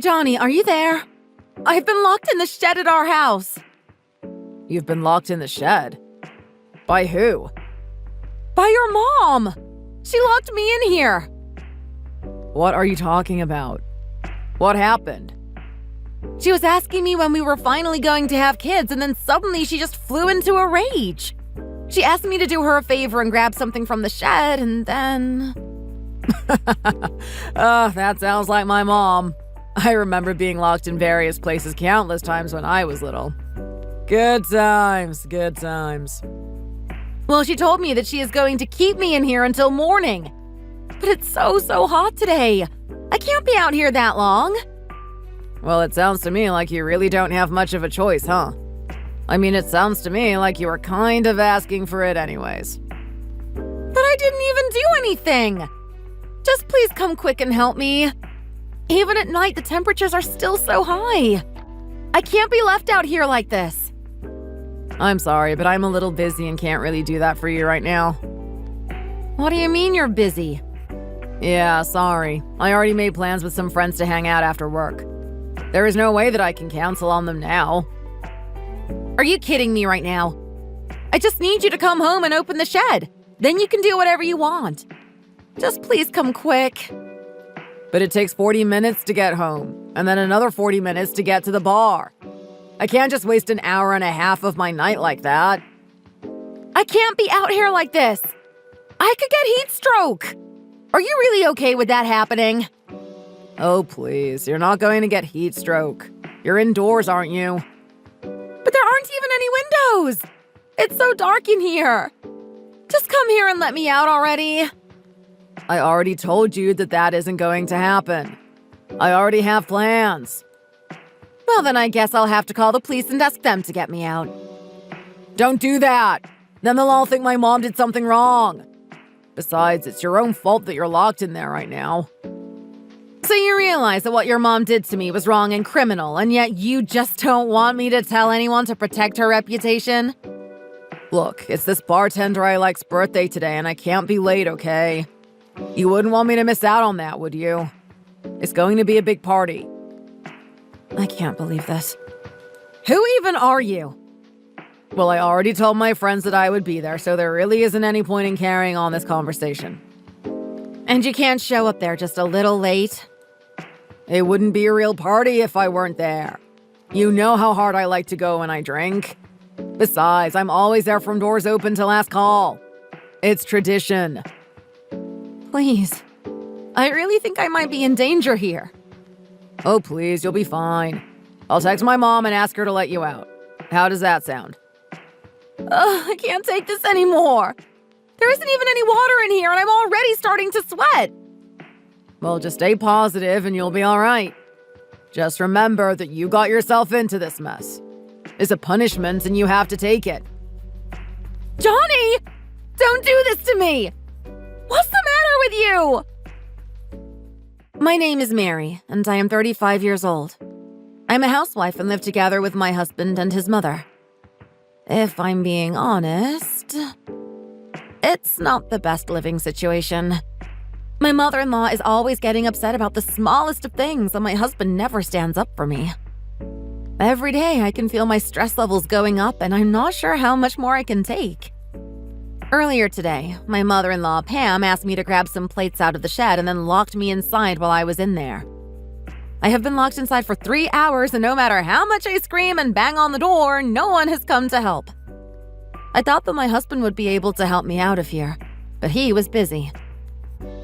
Johnny, are you there? I've been locked in the shed at our house. You've been locked in the shed? By who? By your mom! She locked me in here. What are you talking about? What happened? She was asking me when we were finally going to have kids, and then suddenly she just flew into a rage. She asked me to do her a favor and grab something from the shed, and then... That sounds like my mom. I remember being locked in various places countless times when I was little. Good times, good times. Well, she told me that she is going to keep me in here until morning. But it's so hot today. I can't be out here that long. Well, it sounds to me like you really don't have much of a choice, huh? I mean, it sounds to me like you were kind of asking for it anyways. But I didn't even do anything. Just please come quick and help me. Even at night, the temperatures are still so high. I can't be left out here like this. I'm sorry, but I'm a little busy and can't really do that for you right now. What do you mean you're busy? Yeah, sorry. I already made plans with some friends to hang out after work. There is no way that I can cancel on them now. Are you kidding me right now? I just need you to come home and open the shed. Then you can do whatever you want. Just please come quick. But it takes 40 minutes to get home, and then another 40 minutes to get to the bar. I can't just waste an hour and a half of my night like that. I can't be out here like this. I could get heat stroke. Are you really okay with that happening? Oh, please. You're not going to get heat stroke. You're indoors, aren't you? But there aren't even any windows. It's so dark in here. Just come here and let me out already. I already told you that that isn't going to happen. I already have plans. Well, then I guess I'll have to call the police and ask them to get me out. Don't do that. Then they'll all think my mom did something wrong. Besides, it's your own fault that you're locked in there right now. So you realize that what your mom did to me was wrong and criminal, and yet you just don't want me to tell anyone to protect her reputation? Look, it's this bartender I like's birthday today, and I can't be late, okay? You wouldn't want me to miss out on that, would you? It's going to be a big party. I can't believe this. Who even are you? Well, I already told my friends that I would be there, so there really isn't any point in carrying on this conversation. And you can't show up there just a little late? It wouldn't be a real party if I weren't there. You know how hard I like to go when I drink. Besides, I'm always there from doors open to last call. It's tradition. Please. I really think I might be in danger here. Oh, please, you'll be fine. I'll text my mom and ask her to let you out. How does that sound? I can't take this anymore. There isn't even any water in here, and I'm already starting to sweat. Well, just stay positive and you'll be all right. Just remember that you got yourself into this mess. It's a punishment and you have to take it. Johnny! Don't do this to me! What's the matter with you? My name is Mary, and I am 35 years old. I'm a housewife and live together with my husband and his mother. If I'm being honest, it's not the best living situation. My mother-in-law is always getting upset about the smallest of things, and my husband never stands up for me. Every day I can feel my stress levels going up, and I'm not sure how much more I can take. Earlier today, my mother-in-law, Pam, asked me to grab some plates out of the shed and then locked me inside while I was in there. I have been locked inside for 3 hours, and no matter how much I scream and bang on the door, no one has come to help. I thought that my husband would be able to help me out of here, but he was busy.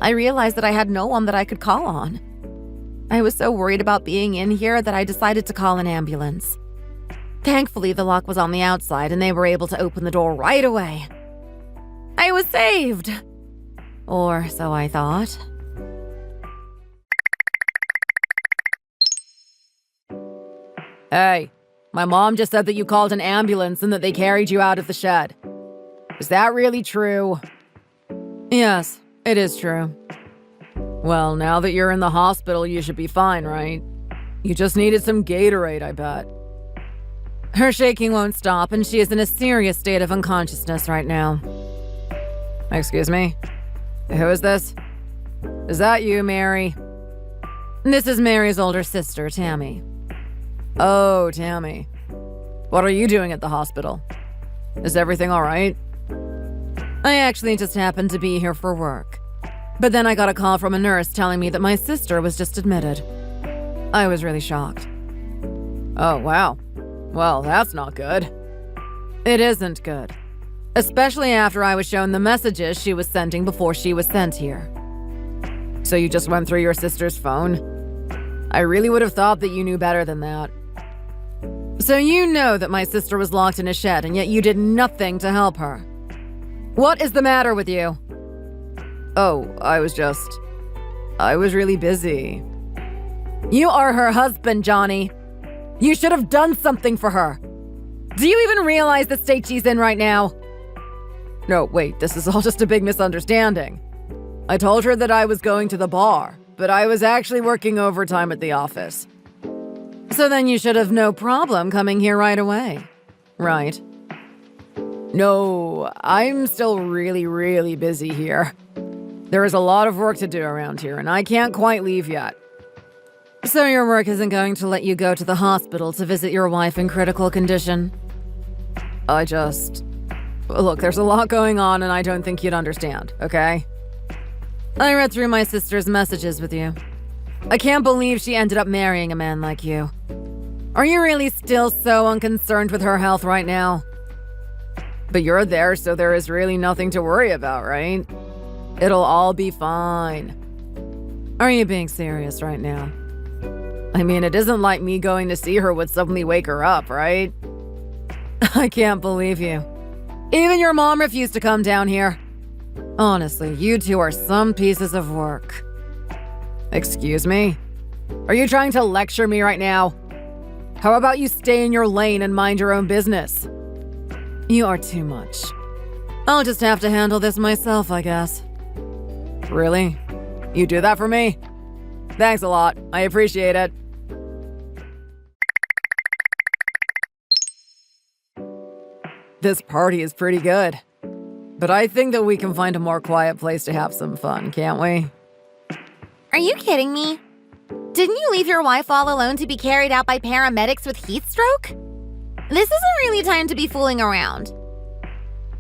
I realized that I had no one that I could call on. I was so worried about being in here that I decided to call an ambulance. Thankfully, the lock was on the outside, and they were able to open the door right away. I was saved. Or so I thought. Hey, my mom just said that you called an ambulance and that they carried you out of the shed. Is that really true? Yes, it is true. Well, now that you're in the hospital, you should be fine, right? You just needed some Gatorade, I bet. Her shaking won't stop, and she is in a serious state of unconsciousness right now. Excuse me? Who is this? Is that you, Mary? This is Mary's older sister, Tammy. Oh, Tammy. What are you doing at the hospital? Is everything all right? I actually just happened to be here for work. But then I got a call from a nurse telling me that my sister was just admitted. I was really shocked. Oh, wow. Well, that's not good. It isn't good. Especially after I was shown the messages she was sending before she was sent here. So you just went through your sister's phone? I really would have thought that you knew better than that. So you know that my sister was locked in a shed and yet you did nothing to help her. What is the matter with you? Oh, I was really busy. You are her husband, Johnny. You should have done something for her. Do you even realize the state she's in right now? No, wait, this is all just a big misunderstanding. I told her that I was going to the bar, but I was actually working overtime at the office. So then you should have no problem coming here right away, right? No, I'm still really busy here. There is a lot of work to do around here, and I can't quite leave yet. So your work isn't going to let you go to the hospital to visit your wife in critical condition? Look, there's a lot going on, and I don't think you'd understand, okay? I read through my sister's messages with you. I can't believe she ended up marrying a man like you. Are you really still so unconcerned with her health right now? But you're there, so there is really nothing to worry about, right? It'll all be fine. Are you being serious right now? I mean, it isn't like me going to see her would suddenly wake her up, right? I can't believe you. Even your mom refused to come down here. Honestly, you two are some pieces of work. Excuse me? Are you trying to lecture me right now? How about you stay in your lane and mind your own business? You are too much. I'll just have to handle this myself, I guess. Really? You do that for me? Thanks a lot. I appreciate it. This party is pretty good. But I think that we can find a more quiet place to have some fun, can't we? Are you kidding me? Didn't you leave your wife all alone to be carried out by paramedics with heat stroke? This isn't really time to be fooling around.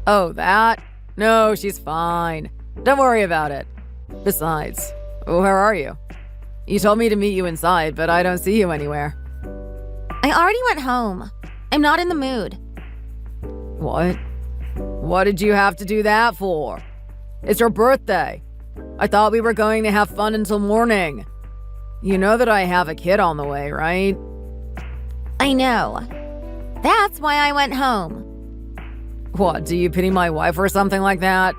Oh, that? No, she's fine. Don't worry about it. Besides, where are you? You told me to meet you inside, but I don't see you anywhere. I already went home. I'm not in the mood. What? What did you have to do that for? It's your birthday. I thought we were going to have fun until morning. You know that I have a kid on the way, right? I know. That's why I went home. What, do you pity my wife or something like that?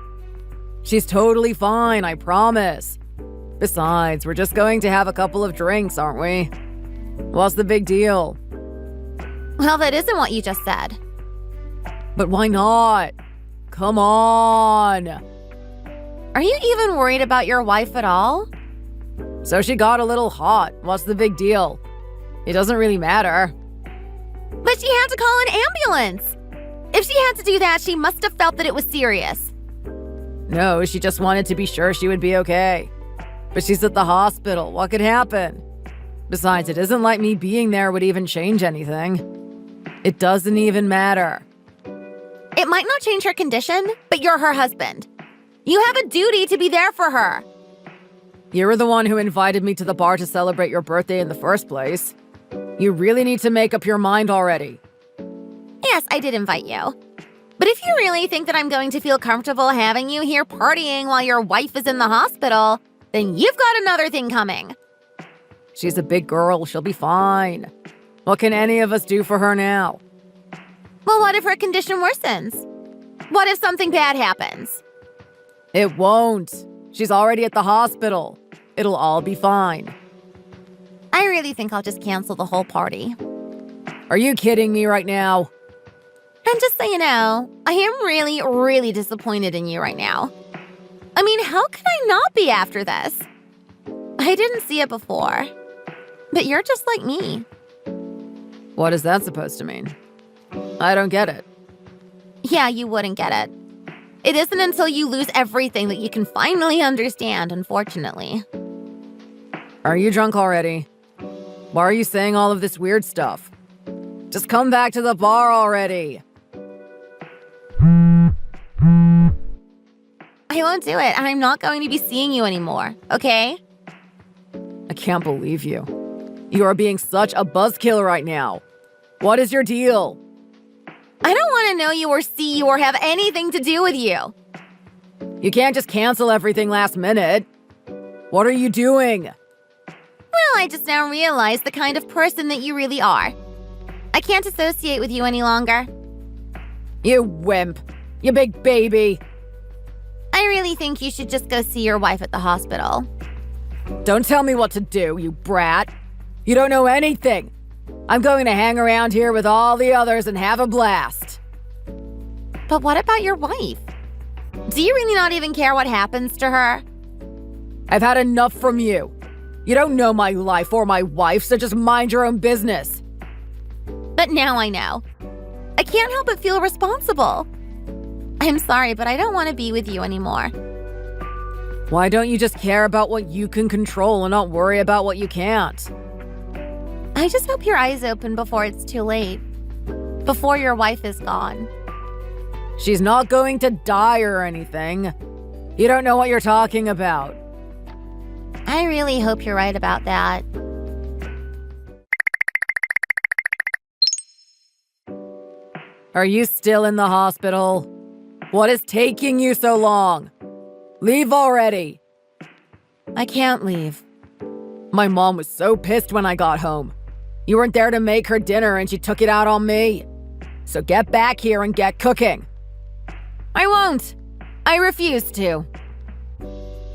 She's totally fine, I promise. Besides, we're just going to have a couple of drinks, aren't we? What's the big deal? Well, that isn't what you just said. But why not? Come on. Are you even worried about your wife at all? So she got a little hot. What's the big deal? It doesn't really matter. But she had to call an ambulance. If she had to do that, she must have felt that it was serious. No, she just wanted to be sure she would be okay. But she's at the hospital. What could happen? Besides, it isn't like me being there would even change anything. It doesn't even matter. It might not change her condition, but you're her husband. You have a duty to be there for her. You were the one who invited me to the bar to celebrate your birthday in the first place. You really need to make up your mind already. Yes, I did invite you. But if you really think that I'm going to feel comfortable having you here partying while your wife is in the hospital, then you've got another thing coming. She's a big girl. She'll be fine. What can any of us do for her now? Well, what if her condition worsens? What if something bad happens? It won't. She's already at the hospital. It'll all be fine. I really think I'll just cancel the whole party. Are you kidding me right now? And just so you know, I am really disappointed in you right now. I mean, how could I not be after this? I didn't see it before. But you're just like me. What is that supposed to mean? I don't get it. Yeah, you wouldn't get it. It isn't until you lose everything that you can finally understand, unfortunately. Are you drunk already? Why are you saying all of this weird stuff? Just come back to the bar already. I won't do it, and I'm not going to be seeing you anymore, okay? I can't believe you. You are being such a buzzkill right now. What is your deal? I don't want to know you or see you or have anything to do with you. You can't just cancel everything last minute. What are you doing? Well, I just now realized the kind of person that you really are. I can't associate with you any longer. You wimp. You big baby. I really think you should just go see your wife at the hospital. Don't tell me what to do, you brat. You don't know anything. I'm going to hang around here with all the others and have a blast. But what about your wife? Do you really not even care what happens to her? I've had enough from you. You don't know my life or my wife, so just mind your own business. But now I know. I can't help but feel responsible. I'm sorry, but I don't want to be with you anymore. Why don't you just care about what you can control and not worry about what you can't? I just hope your eyes open before it's too late. Before your wife is gone. She's not going to die or anything. You don't know what you're talking about. I really hope you're right about that. Are you still in the hospital? What is taking you so long? Leave already. I can't leave. My mom was so pissed when I got home. You weren't there to make her dinner and she took it out on me. So get back here and get cooking. I won't. I refuse to.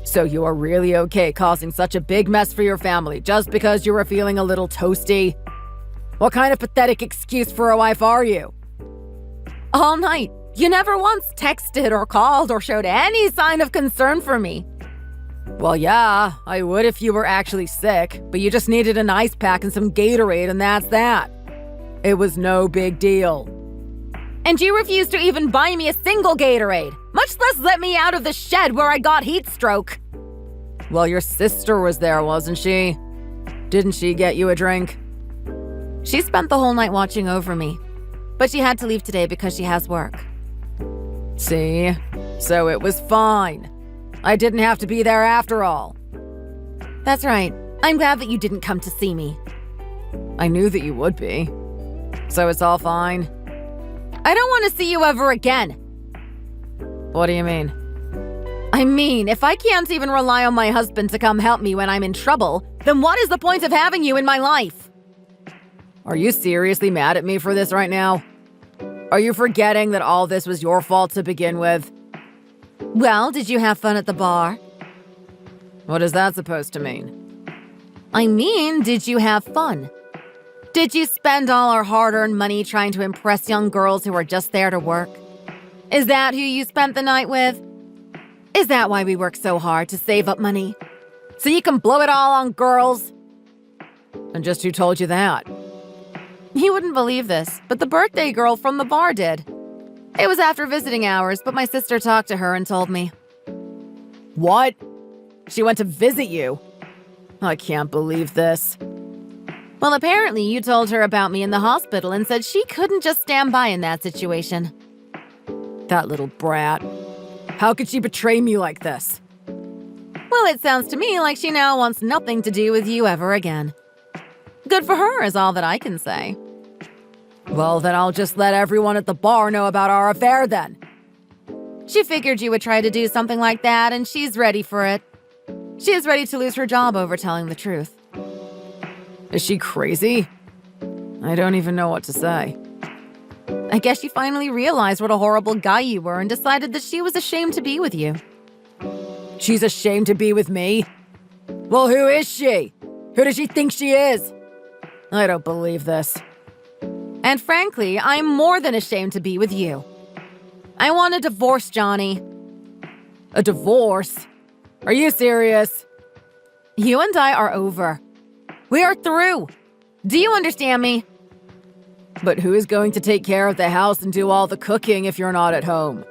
So you are really okay causing such a big mess for your family just because you were feeling a little toasty? What kind of pathetic excuse for a wife are you? All night, you never once texted or called or showed any sign of concern for me. Well, yeah, I would if you were actually sick, but you just needed an ice pack and some Gatorade and that's that. It was no big deal. And you refused to even buy me a single Gatorade, much less let me out of the shed where I got heat stroke. Well, your sister was there, wasn't she? Didn't she get you a drink? She spent the whole night watching over me, but she had to leave today because she has work. See? So it was fine. I didn't have to be there after all. That's right. I'm glad that you didn't come to see me. I knew that you would be. So it's all fine? I don't want to see you ever again. What do you mean? I mean, if I can't even rely on my husband to come help me when I'm in trouble, then what is the point of having you in my life? Are you seriously mad at me for this right now? Are you forgetting that all this was your fault to begin with? Well, did you have fun at the bar? What is that supposed to mean? I mean, did you have fun? Did you spend all our hard-earned money trying to impress young girls who are just there to work? Is that who you spent the night with? Is that why we work so hard to save up money? So you can blow it all on girls? And just who told you that? You wouldn't believe this, but the birthday girl from the bar did. It was after visiting hours, but my sister talked to her and told me. What? She went to visit you? I can't believe this. Well, apparently you told her about me in the hospital and said she couldn't just stand by in that situation. That little brat. How could she betray me like this? Well, it sounds to me like she now wants nothing to do with you ever again. Good for her is all that I can say. Well, then I'll just let everyone at the bar know about our affair then. She figured you would try to do something like that, and she's ready for it. She is ready to lose her job over telling the truth. Is she crazy? I don't even know what to say. I guess she finally realized what a horrible guy you were and decided that she was ashamed to be with you. She's ashamed to be with me? Well, who is she? Who does she think she is? I don't believe this. And frankly, I'm more than ashamed to be with you. I want a divorce, Johnny. A divorce? Are you serious? You and I are over. We are through. Do you understand me? But who is going to take care of the house and do all the cooking if you're not at home?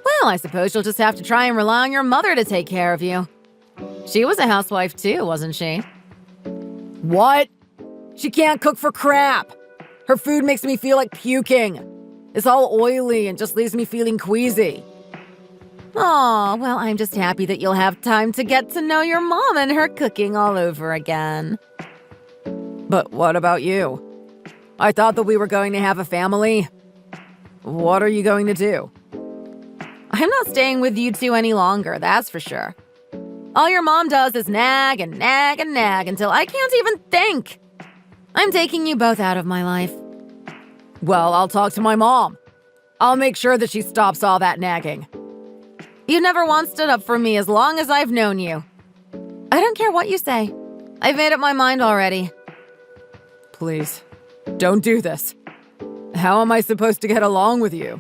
Well, I suppose you'll just have to try and rely on your mother to take care of you. She was a housewife too, wasn't she? What? She can't cook for crap. Her food makes me feel like puking. It's all oily and just leaves me feeling queasy. Oh, well, I'm just happy that you'll have time to get to know your mom and her cooking all over again. But what about you? I thought that we were going to have a family. What are you going to do? I'm not staying with you two any longer, that's for sure. All your mom does is nag and nag and nag until I can't even think. I'm taking you both out of my life. Well, I'll talk to my mom. I'll make sure that she stops all that nagging. You never once stood up for me as long as I've known you. I don't care what you say. I've made up my mind already. Please, don't do this. How am I supposed to get along with you?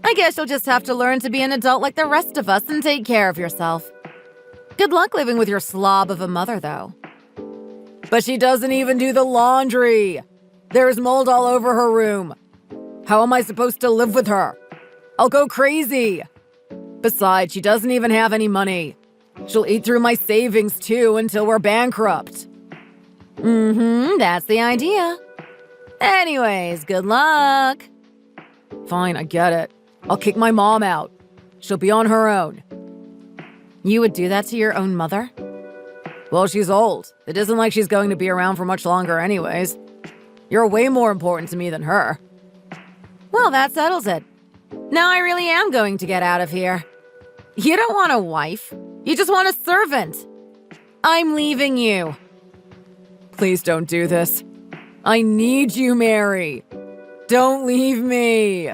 I guess you'll just have to learn to be an adult like the rest of us and take care of yourself. Good luck living with your slob of a mother, though. But she doesn't even do the laundry. There's mold all over her room. How am I supposed to live with her? I'll go crazy. Besides, she doesn't even have any money. She'll eat through my savings, too, until we're bankrupt. That's the idea. Anyways, good luck. Fine, I get it. I'll kick my mom out. She'll be on her own. You would do that to your own mother? Well, she's old. It isn't like she's going to be around for much longer anyways. You're way more important to me than her. Well, that settles it. Now I really am going to get out of here. You don't want a wife. You just want a servant. I'm leaving you. Please don't do this. I need you, Mary. Don't leave me.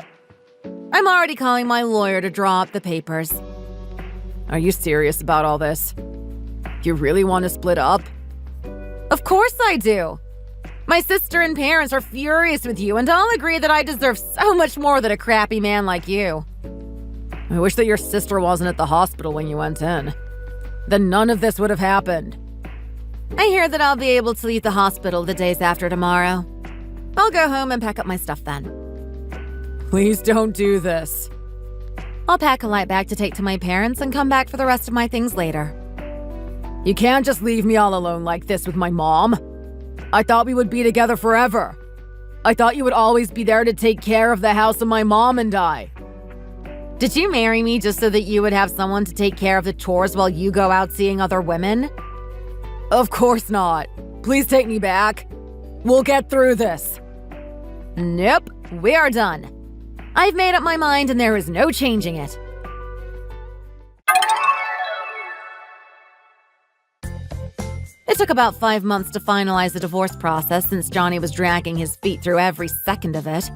I'm already calling my lawyer to draw up the papers. Are you serious about all this? You really want to split up? Of course I do. My sister and parents are furious with you and all agree that I deserve so much more than a crappy man like you. I wish that your sister wasn't at the hospital when you went in. Then none of this would have happened. I hear that I'll be able to leave the hospital the days after tomorrow. I'll go home and pack up my stuff then. Please don't do this. I'll pack a light bag to take to my parents and come back for the rest of my things later. You can't just leave me all alone like this with my mom. I thought we would be together forever. I thought you would always be there to take care of the house of my mom and I. Did you marry me just so that you would have someone to take care of the chores while you go out seeing other women? Of course not. Please take me back. We'll get through this. Nope, we are done. I've made up my mind and there is no changing it. It took about 5 months to finalize the divorce process since Johnny was dragging his feet through every second of it.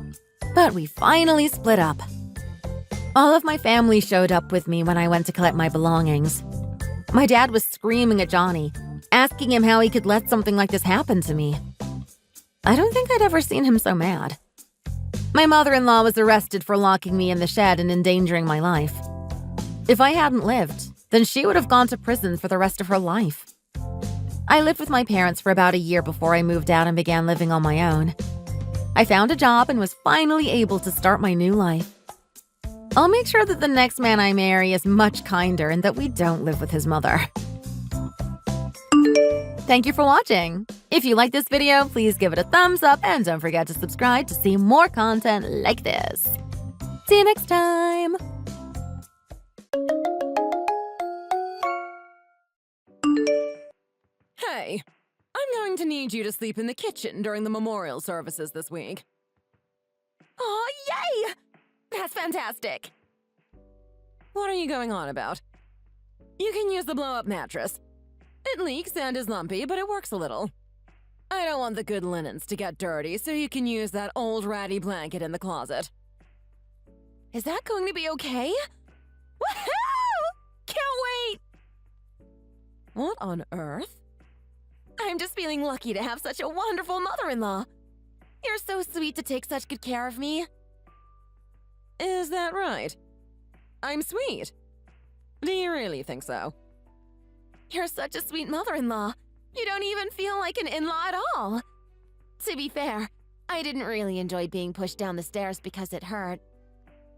But we finally split up. All of my family showed up with me when I went to collect my belongings. My dad was screaming at Johnny, asking him how he could let something like this happen to me. I don't think I'd ever seen him so mad. My mother-in-law was arrested for locking me in the shed and endangering my life. If I hadn't lived, then she would have gone to prison for the rest of her life. I lived with my parents for about a year before I moved out and began living on my own. I found a job and was finally able to start my new life. I'll make sure that the next man I marry is much kinder and that we don't live with his mother. Thank you for watching. If you like this video, please give it a thumbs up and don't forget to subscribe to see more content like this. See you next time! Hey, I'm going to need you to sleep in the kitchen during the memorial services this week. Oh, yay! That's fantastic! What are you going on about? You can use the blow-up mattress. It leaks and is lumpy, but it works a little. I don't want the good linens to get dirty, so you can use that old ratty blanket in the closet. Is that going to be okay? Woohoo! Can't wait! What on earth? I'm just feeling lucky to have such a wonderful mother-in-law. You're so sweet to take such good care of me. Is that right? I'm sweet. Do you really think so? You're such a sweet mother-in-law. You don't even feel like an in-law at all. To be fair, I didn't really enjoy being pushed down the stairs because it hurt.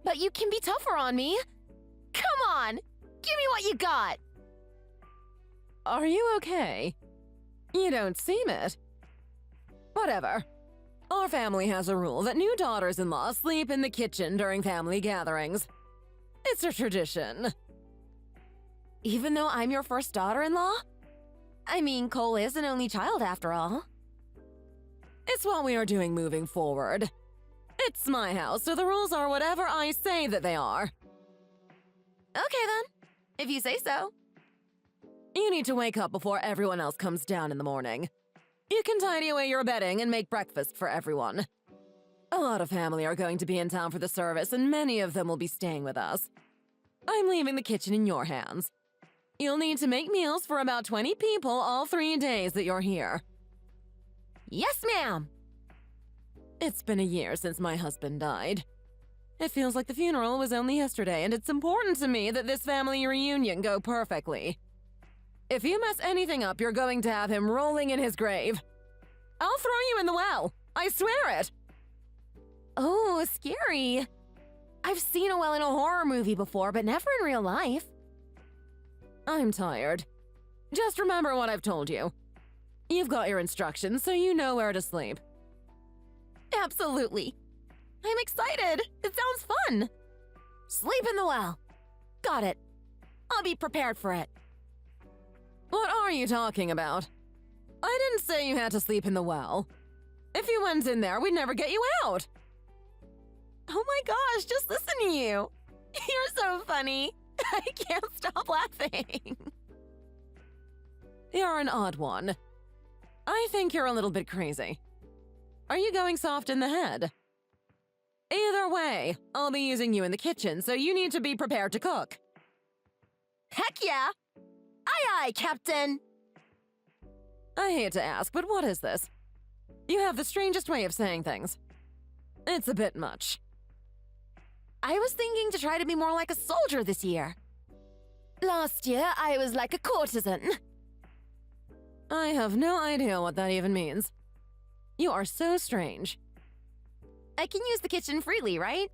But you can be tougher on me. Come on, give me what you got. Are you okay? You don't seem it. Whatever. Our family has a rule that new daughters-in-law sleep in the kitchen during family gatherings. It's a tradition. Even though I'm your first daughter-in-law? I mean, Cole is an only child after all. It's what we are doing moving forward. It's my house, so the rules are whatever I say that they are. Okay then, if you say so. You need to wake up before everyone else comes down in the morning. You can tidy away your bedding and make breakfast for everyone. A lot of family are going to be in town for the service, and many of them will be staying with us. I'm leaving the kitchen in your hands. You'll need to make meals for about 20 people all 3 days that you're here. Yes, ma'am. It's been a year since my husband died. It feels like the funeral was only yesterday, and it's important to me that this family reunion go perfectly. If you mess anything up, you're going to have him rolling in his grave. I'll throw you in the well. I swear it. Oh, scary. I've seen a well in a horror movie before, but never in real life. I'm tired. Just remember what I've told you. You've got your instructions, so you know where to sleep. Absolutely. I'm excited. It sounds fun. Sleep in the well. Got it. I'll be prepared for it. What are you talking about? I didn't say you had to sleep in the well. If you went in there, we'd never get you out. Oh my gosh, just listen to you. You're so funny. I can't stop laughing. You're an odd one. I think you're a little bit crazy. Are you going soft in the head? Either way, I'll be using you in the kitchen, so you need to be prepared to cook. Heck yeah! Aye aye, Captain! I hate to ask, but what is this? You have the strangest way of saying things. It's a bit much. I was thinking to try to be more like a soldier this year. Last year, I was like a courtesan. I have no idea what that even means. You are so strange. I can use the kitchen freely, right?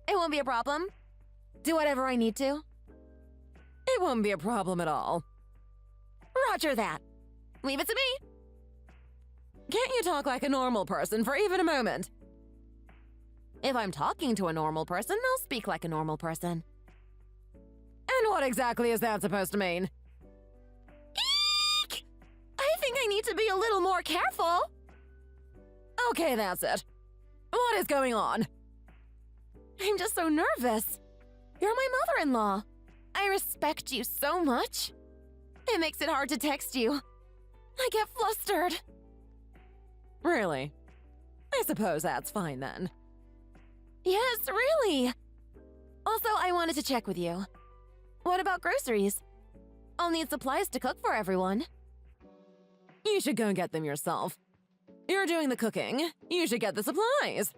It won't be a problem. Do whatever I need to. It won't be a problem at all. Roger that. Leave it to me. Can't you talk like a normal person for even a moment? If I'm talking to a normal person, I'll speak like a normal person. And what exactly is that supposed to mean? Eek! I think I need to be a little more careful. Okay, that's it. What is going on? I'm just so nervous. You're my mother-in-law. I respect you so much. It makes it hard to text you. I get flustered. Really? I suppose that's fine then. Yes, really. Also, I wanted to check with you. What about groceries? I'll need supplies to cook for everyone. You should go and get them yourself. You're doing the cooking. You should get the supplies.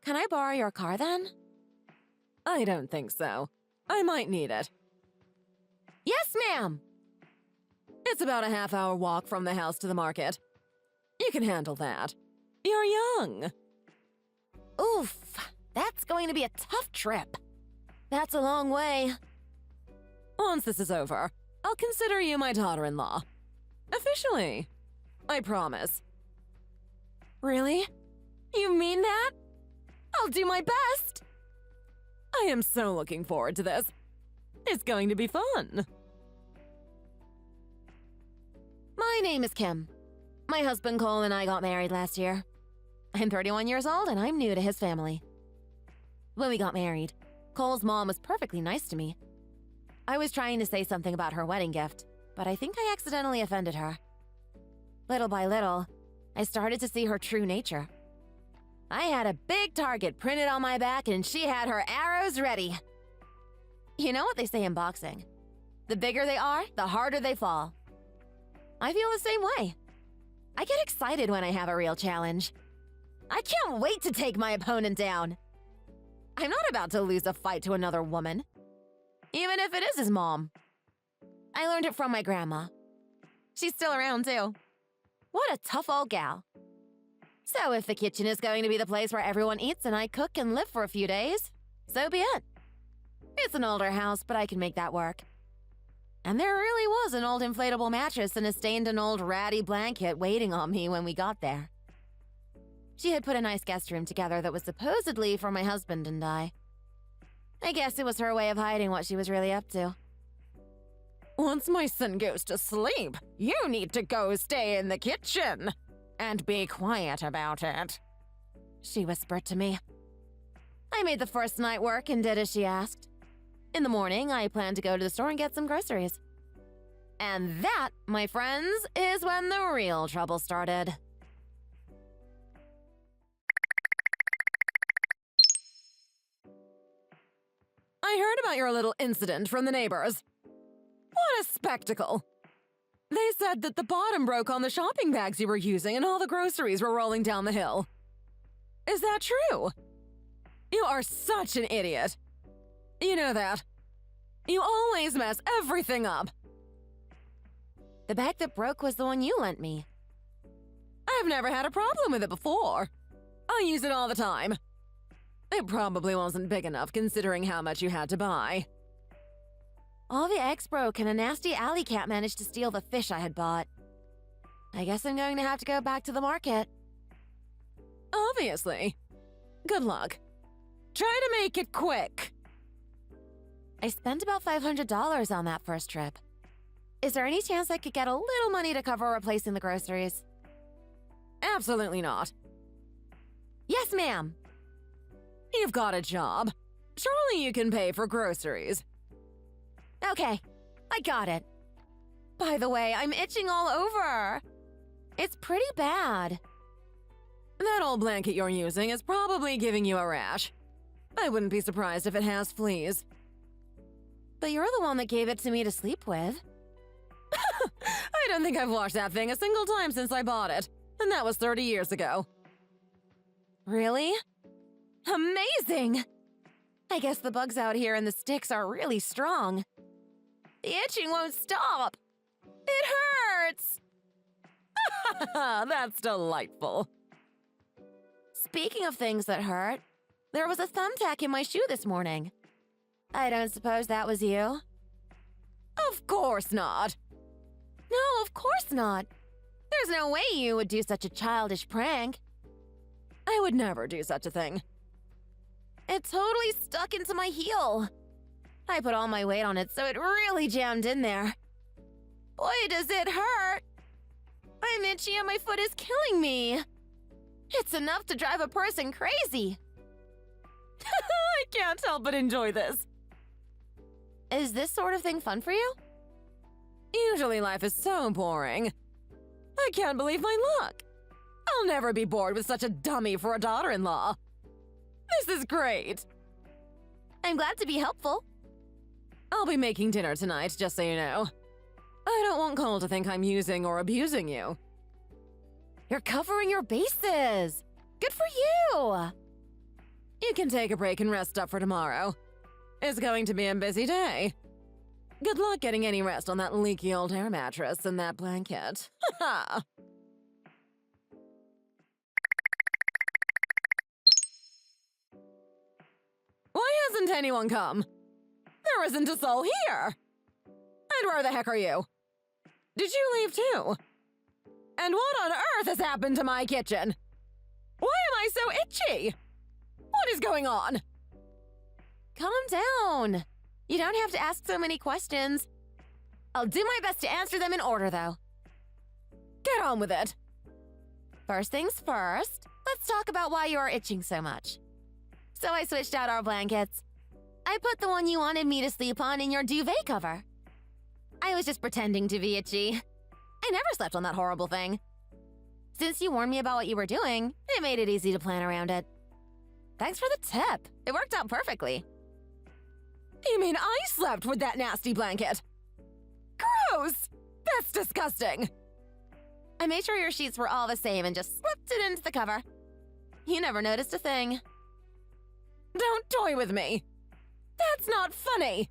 Can I borrow your car then? I don't think so. I might need it. Yes, ma'am. It's about a half-hour walk from the house to the market. You can handle that. You're young. Oof, that's going to be a tough trip. That's a long way. Once this is over, I'll consider you my daughter-in-law. Officially. I promise. Really? You mean that? I'll do my best. I am so looking forward to this. It's going to be fun. My name is Kim. My husband Cole and I got married last year. I'm 31 years old and I'm new to his family. When we got married, Cole's mom was perfectly nice to me. I was trying to say something about her wedding gift, but I think I accidentally offended her. Little by little, I started to see her true nature. I had a big target printed on my back and she had her arrows ready. You know what they say in boxing? The bigger they are, the harder they fall. I feel the same way. I get excited when I have a real challenge. I can't wait to take my opponent down. I'm not about to lose a fight to another woman, even if it is his mom. I learned it from my grandma. She's still around too. What a tough old gal. So if the kitchen is going to be the place where everyone eats and I cook and live for a few days, so be it. It's an older house, but I can make that work. And there really was an old inflatable mattress and a stained and old ratty blanket waiting on me when we got there. She had put a nice guest room together that was supposedly for my husband and I. I guess it was her way of hiding what she was really up to. Once my son goes to sleep, you need to go stay in the kitchen and be quiet about it, she whispered to me. I made the first night work and did as she asked. In the morning, I planned to go to the store and get some groceries. And that, my friends, is when the real trouble started. I heard about your little incident from the neighbors. What a spectacle! They said that the bottom broke on the shopping bags you were using and all the groceries were rolling down the hill. Is that true? You are such an idiot. You know that. You always mess everything up. The bag that broke was the one you lent me. I've never had a problem with it before. I use it all the time. It probably wasn't big enough considering how much you had to buy. All the eggs broke and a nasty alley cat managed to steal the fish I had bought. I guess I'm going to have to go back to the market. Obviously. Good luck. Try to make it quick. I spent about $500 on that first trip. Is there any chance I could get a little money to cover replacing the groceries? Absolutely not. Yes, ma'am. You've got a job. Surely you can pay for groceries. Okay, I got it. By the way, I'm itching all over. It's pretty bad. That old blanket you're using is probably giving you a rash. I wouldn't be surprised if it has fleas. But you're the one that gave it to me to sleep with. I don't think I've washed that thing a single time since I bought it, and that was 30 years ago. Really? Amazing! I guess the bugs out here in the sticks are really strong. The itching won't stop. It hurts! That's delightful. Speaking of things that hurt, there was a thumbtack in my shoe this morning. I don't suppose that was you? Of course not. No, of course not. There's no way you would do such a childish prank. I would never do such a thing. It totally stuck into my heel. I put all my weight on it, so it really jammed in there. Boy, does it hurt! I'm itchy and my foot is killing me. It's enough to drive a person crazy. I can't help but enjoy this. Is this sort of thing fun for you? Usually life is so boring. I can't believe my luck. I'll never be bored with such a dummy for a daughter-in-law. This is great. I'm glad to be helpful. I'll be making dinner tonight, just so you know. I don't want Cole to think I'm using or abusing you. You're covering your bases. Good for you. You can take a break and rest up for tomorrow. It's going to be a busy day. Good luck getting any rest on that leaky old air mattress and that blanket. Ha Why hasn't anyone come? There isn't a soul here. And where the heck are you? Did you leave too? And what on earth has happened to my kitchen? Why am I so itchy? What is going on? Calm down. You don't have to ask so many questions. I'll do my best to answer them in order, though. Get on with it. First things first, let's talk about why you are itching so much. So I switched out our blankets. I put the one you wanted me to sleep on in your duvet cover. I was just pretending to be itchy. I never slept on that horrible thing. Since you warned me about what you were doing, it made it easy to plan around it. Thanks for the tip. It worked out perfectly. You mean I slept with that nasty blanket? Gross! That's disgusting! I made sure your sheets were all the same and just slipped it into the cover. You never noticed a thing. Don't toy with me! That's not funny!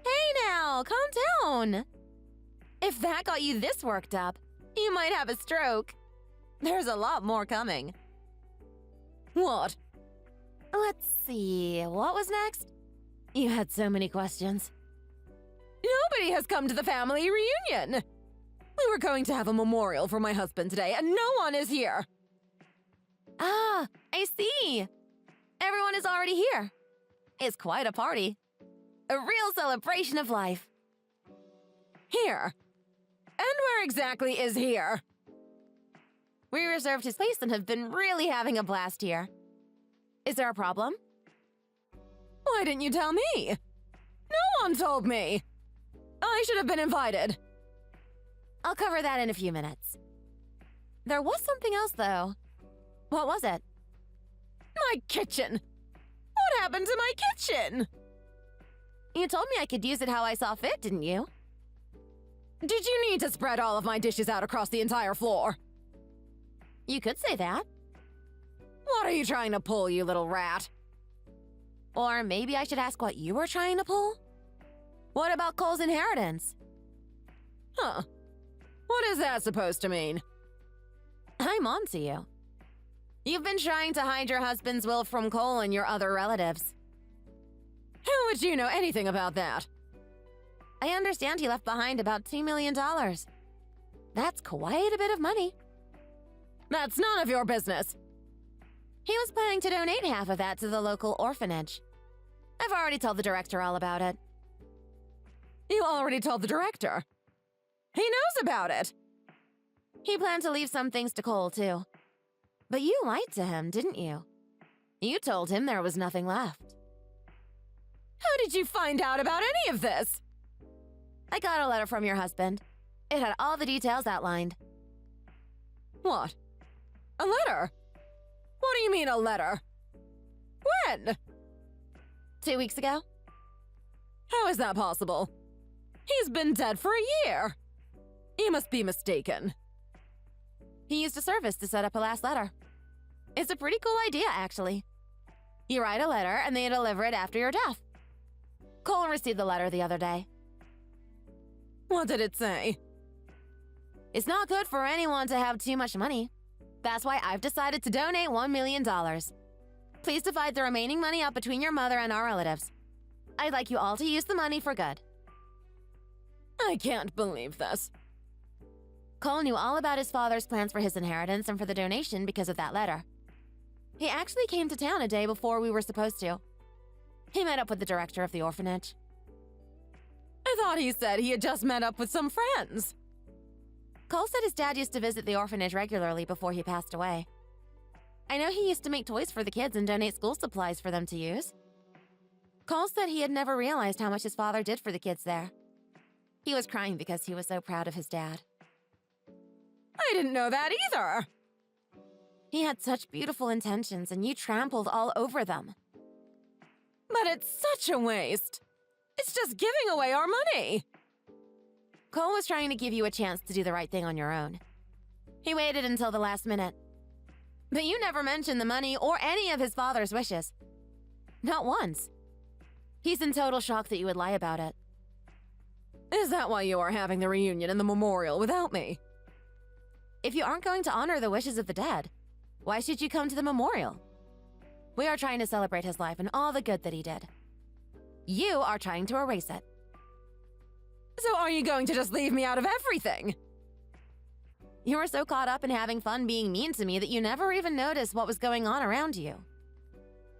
Hey now, calm down! If that got you this worked up, you might have a stroke. There's a lot more coming. What? Let's see, what was next? You had so many questions. Nobody has come to the family reunion. We were going to have a memorial for my husband today, and no one is here. Ah, I see. Everyone is already here. It's quite a party. A real celebration of life. Here. And where exactly is here? We reserved his place and have been really having a blast here. Is there a problem? Why didn't you tell me? No one told me. I should have been invited. I'll cover that in a few minutes. There was something else, though. What was it? My kitchen. What happened to my kitchen? You told me I could use it how I saw fit, didn't you? Did you need to spread all of my dishes out across the entire floor? You could say that. What are you trying to pull, you little rat? Or maybe I should ask what you were trying to pull? What about Cole's inheritance? Huh. What is that supposed to mean? I'm on to you. You've been trying to hide your husband's will from Cole and your other relatives. How would you know anything about that? I understand he left behind about $2 million. That's quite a bit of money. That's none of your business. He was planning to donate half of that to the local orphanage. I've already told the director all about it. You already told the director. He knows about it. He planned to leave some things to Cole, too. But you lied to him, didn't you? You told him there was nothing left. How did you find out about any of this? I got a letter from your husband. It had all the details outlined. What? A letter? What do you mean, a letter? When? 2 weeks ago. How is that possible? He's been dead for a year. You must be mistaken. He used a service to set up a last letter. It's a pretty cool idea, actually. You write a letter and they deliver it after your death. Cole received the letter the other day. What did it say? It's not good for anyone to have too much money. That's why I've decided to donate $1 million. Please divide the remaining money up between your mother and our relatives. I'd like you all to use the money for good. I can't believe this. Cole knew all about his father's plans for his inheritance and for the donation because of that letter. He actually came to town a day before we were supposed to. He met up with the director of the orphanage. I thought he said he had just met up with some friends. Cole said his dad used to visit the orphanage regularly before he passed away. I know he used to make toys for the kids and donate school supplies for them to use. Cole said he had never realized how much his father did for the kids there. He was crying because he was so proud of his dad. I didn't know that either. He had such beautiful intentions and you trampled all over them. But it's such a waste. It's just giving away our money. Cole was trying to give you a chance to do the right thing on your own. He waited until the last minute. But you never mentioned the money or any of his father's wishes. Not once. He's in total shock that you would lie about it. Is that why you are having the reunion and the memorial without me? If you aren't going to honor the wishes of the dead, why should you come to the memorial? We are trying to celebrate his life and all the good that he did. You are trying to erase it. So are you going to just leave me out of everything? You were so caught up in having fun being mean to me that you never even noticed what was going on around you.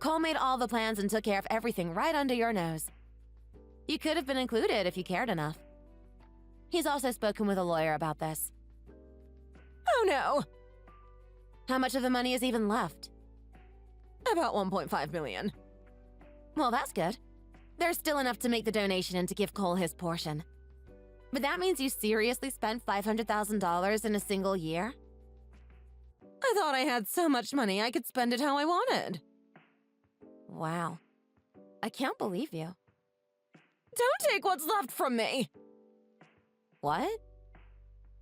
Cole made all the plans and took care of everything right under your nose. You could have been included if you cared enough. He's also spoken with a lawyer about this. Oh no! How much of the money is even left? About 1.5 million. Well, that's good. There's still enough to make the donation and to give Cole his portion. But that means you seriously spent $500,000 in a single year? I thought I had so much money I could spend it how I wanted. Wow. I can't believe you. Don't take what's left from me! What?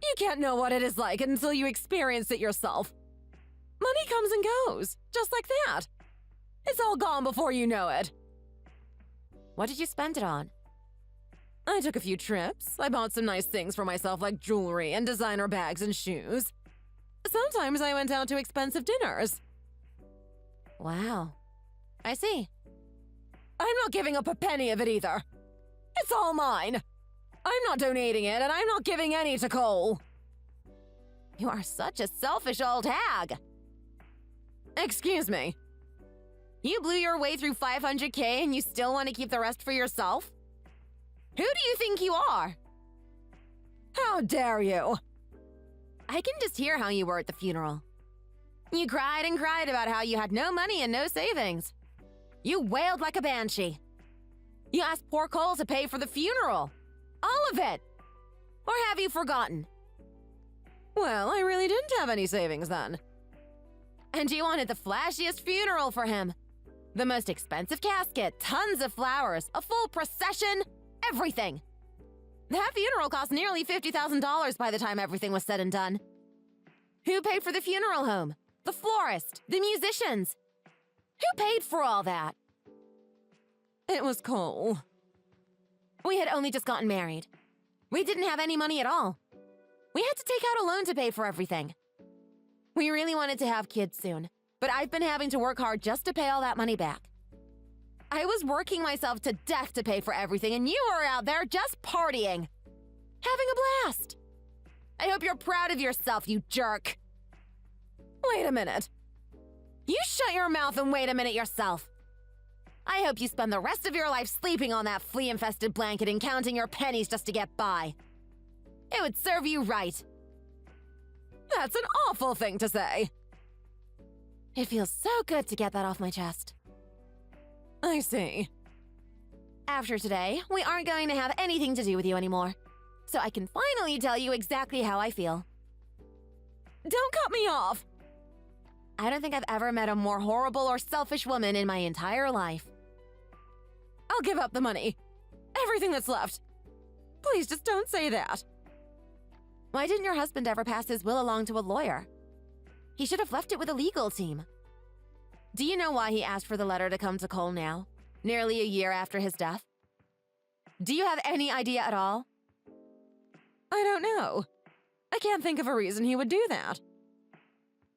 You can't know what it is like until you experience it yourself. Money comes and goes, just like that. It's all gone before you know it. What did you spend it on? I took a few trips. I bought some nice things for myself like jewelry and designer bags and shoes. Sometimes I went out to expensive dinners. Wow. I see. I'm not giving up a penny of it either. It's all mine. I'm not donating it, and I'm not giving any to Cole. You are such a selfish old hag. Excuse me. You blew your way through 500K and you still want to keep the rest for yourself? Who do you think you are? How dare you? I can just hear how you were at the funeral. You cried and cried about how you had no money and no savings. You wailed like a banshee. You asked poor Cole to pay for the funeral. All of it. Or have you forgotten? Well, I really didn't have any savings then. And you wanted the flashiest funeral for him. The most expensive casket, tons of flowers, a full procession, everything. That funeral cost nearly $50,000 by the time everything was said and done. Who paid for the funeral home? The florist? The musicians? Who paid for all that? It was Cole. We had only just gotten married. We didn't have any money at all. We had to take out a loan to pay for everything. We really wanted to have kids soon, but I've been having to work hard just to pay all that money back. I was working myself to death to pay for everything, and you were out there just partying. Having a blast. I hope you're proud of yourself, you jerk. Wait a minute. You shut your mouth and wait a minute yourself. I hope you spend the rest of your life sleeping on that flea-infested blanket and counting your pennies just to get by. It would serve you right. That's an awful thing to say. It feels so good to get that off my chest. I see. After today, we aren't going to have anything to do with you anymore. So I can finally tell you exactly how I feel. Don't cut me off! I don't think I've ever met a more horrible or selfish woman in my entire life. I'll give up the money. Everything that's left. Please just don't say that. Why didn't your husband ever pass his will along to a lawyer? He should have left it with a legal team. Do you know why he asked for the letter to come to Cole now, nearly a year after his death? Do you have any idea at all? I don't know. I can't think of a reason he would do that.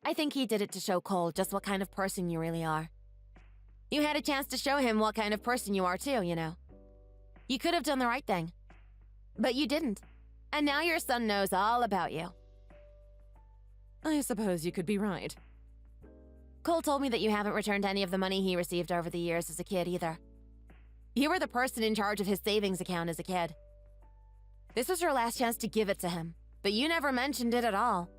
I think he did it to show Cole just what kind of person you really are. You had a chance to show him what kind of person you are too, you know. You could have done the right thing. But you didn't. And now your son knows all about you. I suppose you could be right. Cole told me that you haven't returned any of the money he received over the years as a kid either. You were the person in charge of his savings account as a kid. This was your last chance to give it to him, but you never mentioned it at all.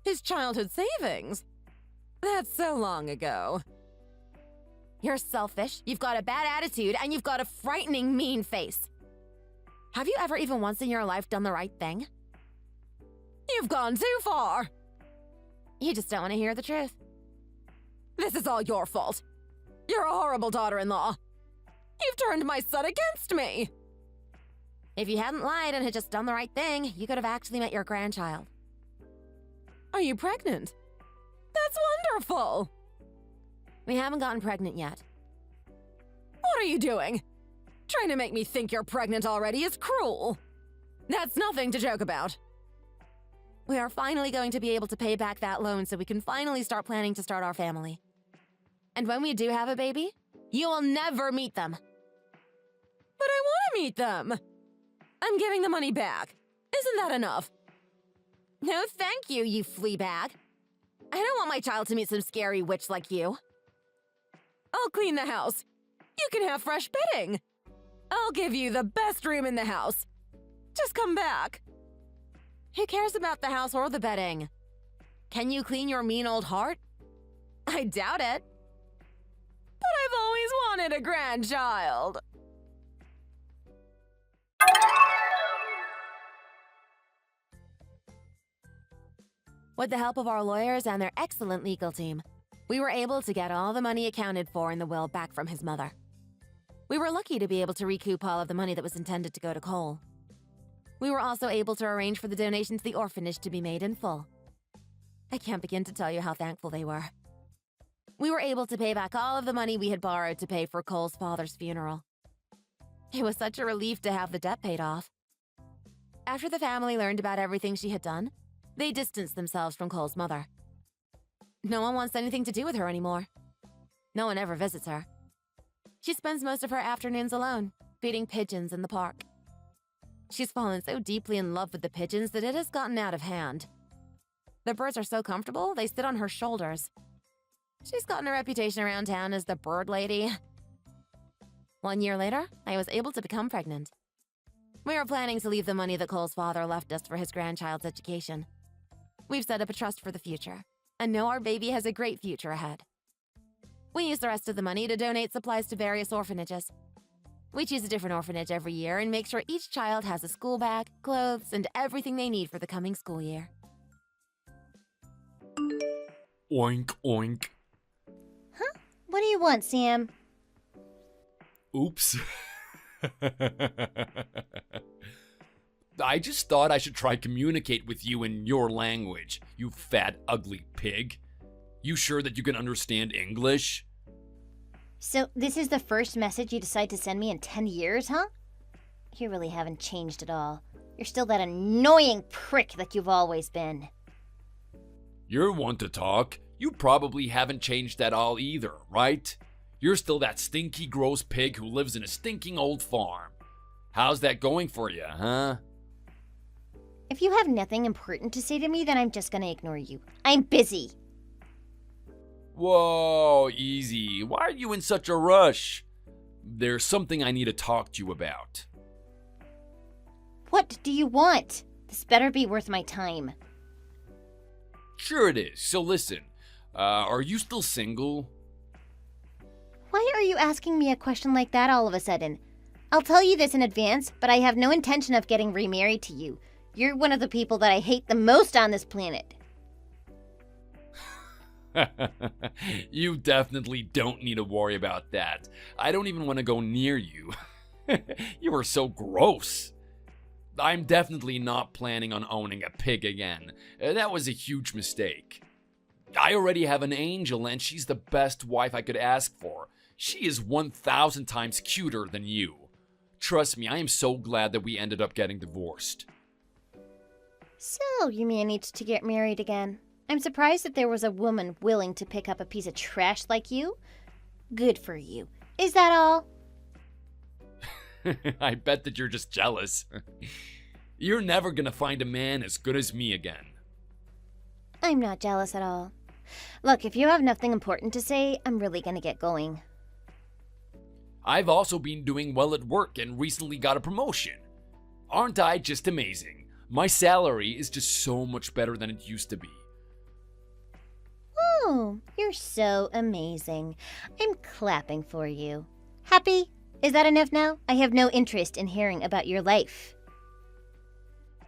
His childhood savings? That's so long ago. You're selfish, you've got a bad attitude, and you've got a frightening mean face. Have you ever even once in your life done the right thing? You've gone too far. You just don't want to hear the truth. This is all your fault. You're a horrible daughter-in-law. You've turned my son against me. If you hadn't lied and had just done the right thing, you could have actually met your grandchild. Are you pregnant? That's wonderful. We haven't gotten pregnant yet. What are you doing? Trying to make me think you're pregnant already is cruel. That's nothing to joke about. We are finally going to be able to pay back that loan so we can finally start planning to start our family. And when we do have a baby, you will never meet them. But I want to meet them. I'm giving the money back. Isn't that enough? No thank you, you flea bag. I don't want my child to meet some scary witch like you. I'll clean the house. You can have fresh bedding. I'll give you the best room in the house. Just come back. Who cares about the house or the bedding? Can you clean your mean old heart? I doubt it. But I've always wanted a grandchild. With the help of our lawyers and their excellent legal team, we were able to get all the money accounted for in the will back from his mother. We were lucky to be able to recoup all of the money that was intended to go to Cole. We were also able to arrange for the donation to the orphanage to be made in full. I can't begin to tell you how thankful they were. We were able to pay back all of the money we had borrowed to pay for Cole's father's funeral. It was such a relief to have the debt paid off. After the family learned about everything she had done, they distanced themselves from Cole's mother. No one wants anything to do with her anymore. No one ever visits her. She spends most of her afternoons alone, feeding pigeons in the park. She's fallen so deeply in love with the pigeons that it has gotten out of hand. The birds are so comfortable, they sit on her shoulders. She's gotten a reputation around town as the bird lady. 1 year later, I was able to become pregnant. We were planning to leave the money that Cole's father left us for his grandchild's education. We've set up a trust for the future, and know our baby has a great future ahead. We use the rest of the money to donate supplies to various orphanages. We choose a different orphanage every year and make sure each child has a school bag, clothes, and everything they need for the coming school year. Oink, oink. Huh? What do you want, Sam? Oops. I just thought I should try communicate with you in your language, you fat, ugly pig. You sure that you can understand English? So this is the first message you decide to send me in 10 years, huh? You really haven't changed at all. You're still that annoying prick that you've always been. You're one to talk. You probably haven't changed at all either, right? You're still that stinky, gross pig who lives in a stinking old farm. How's that going for you, huh? If you have nothing important to say to me, then I'm just gonna ignore you. I'm busy. Whoa, easy. Why are you in such a rush? There's something I need to talk to you about. What do you want? This better be worth my time. Sure it is. So listen, are you still single? Why are you asking me a question like that all of a sudden? I'll tell you this in advance, but I have no intention of getting remarried to you. You're one of the people that I hate the most on this planet. You definitely don't need to worry about that. I don't even want to go near you. You are so gross. I'm definitely not planning on owning a pig again. That was a huge mistake. I already have an angel and she's the best wife I could ask for. She is 1,000 times cuter than you. Trust me, I am so glad that we ended up getting divorced. So, you managed to get married again. I'm surprised that there was a woman willing to pick up a piece of trash like you. Good for you. Is that all? I bet that you're just jealous. You're never gonna find a man as good as me again. I'm not jealous at all. Look, if you have nothing important to say, I'm really gonna get going. I've also been doing well at work and recently got a promotion. Aren't I just amazing? My salary is just so much better than it used to be. Oh, you're so amazing. I'm clapping for you. Happy? Is that enough now? I have no interest in hearing about your life.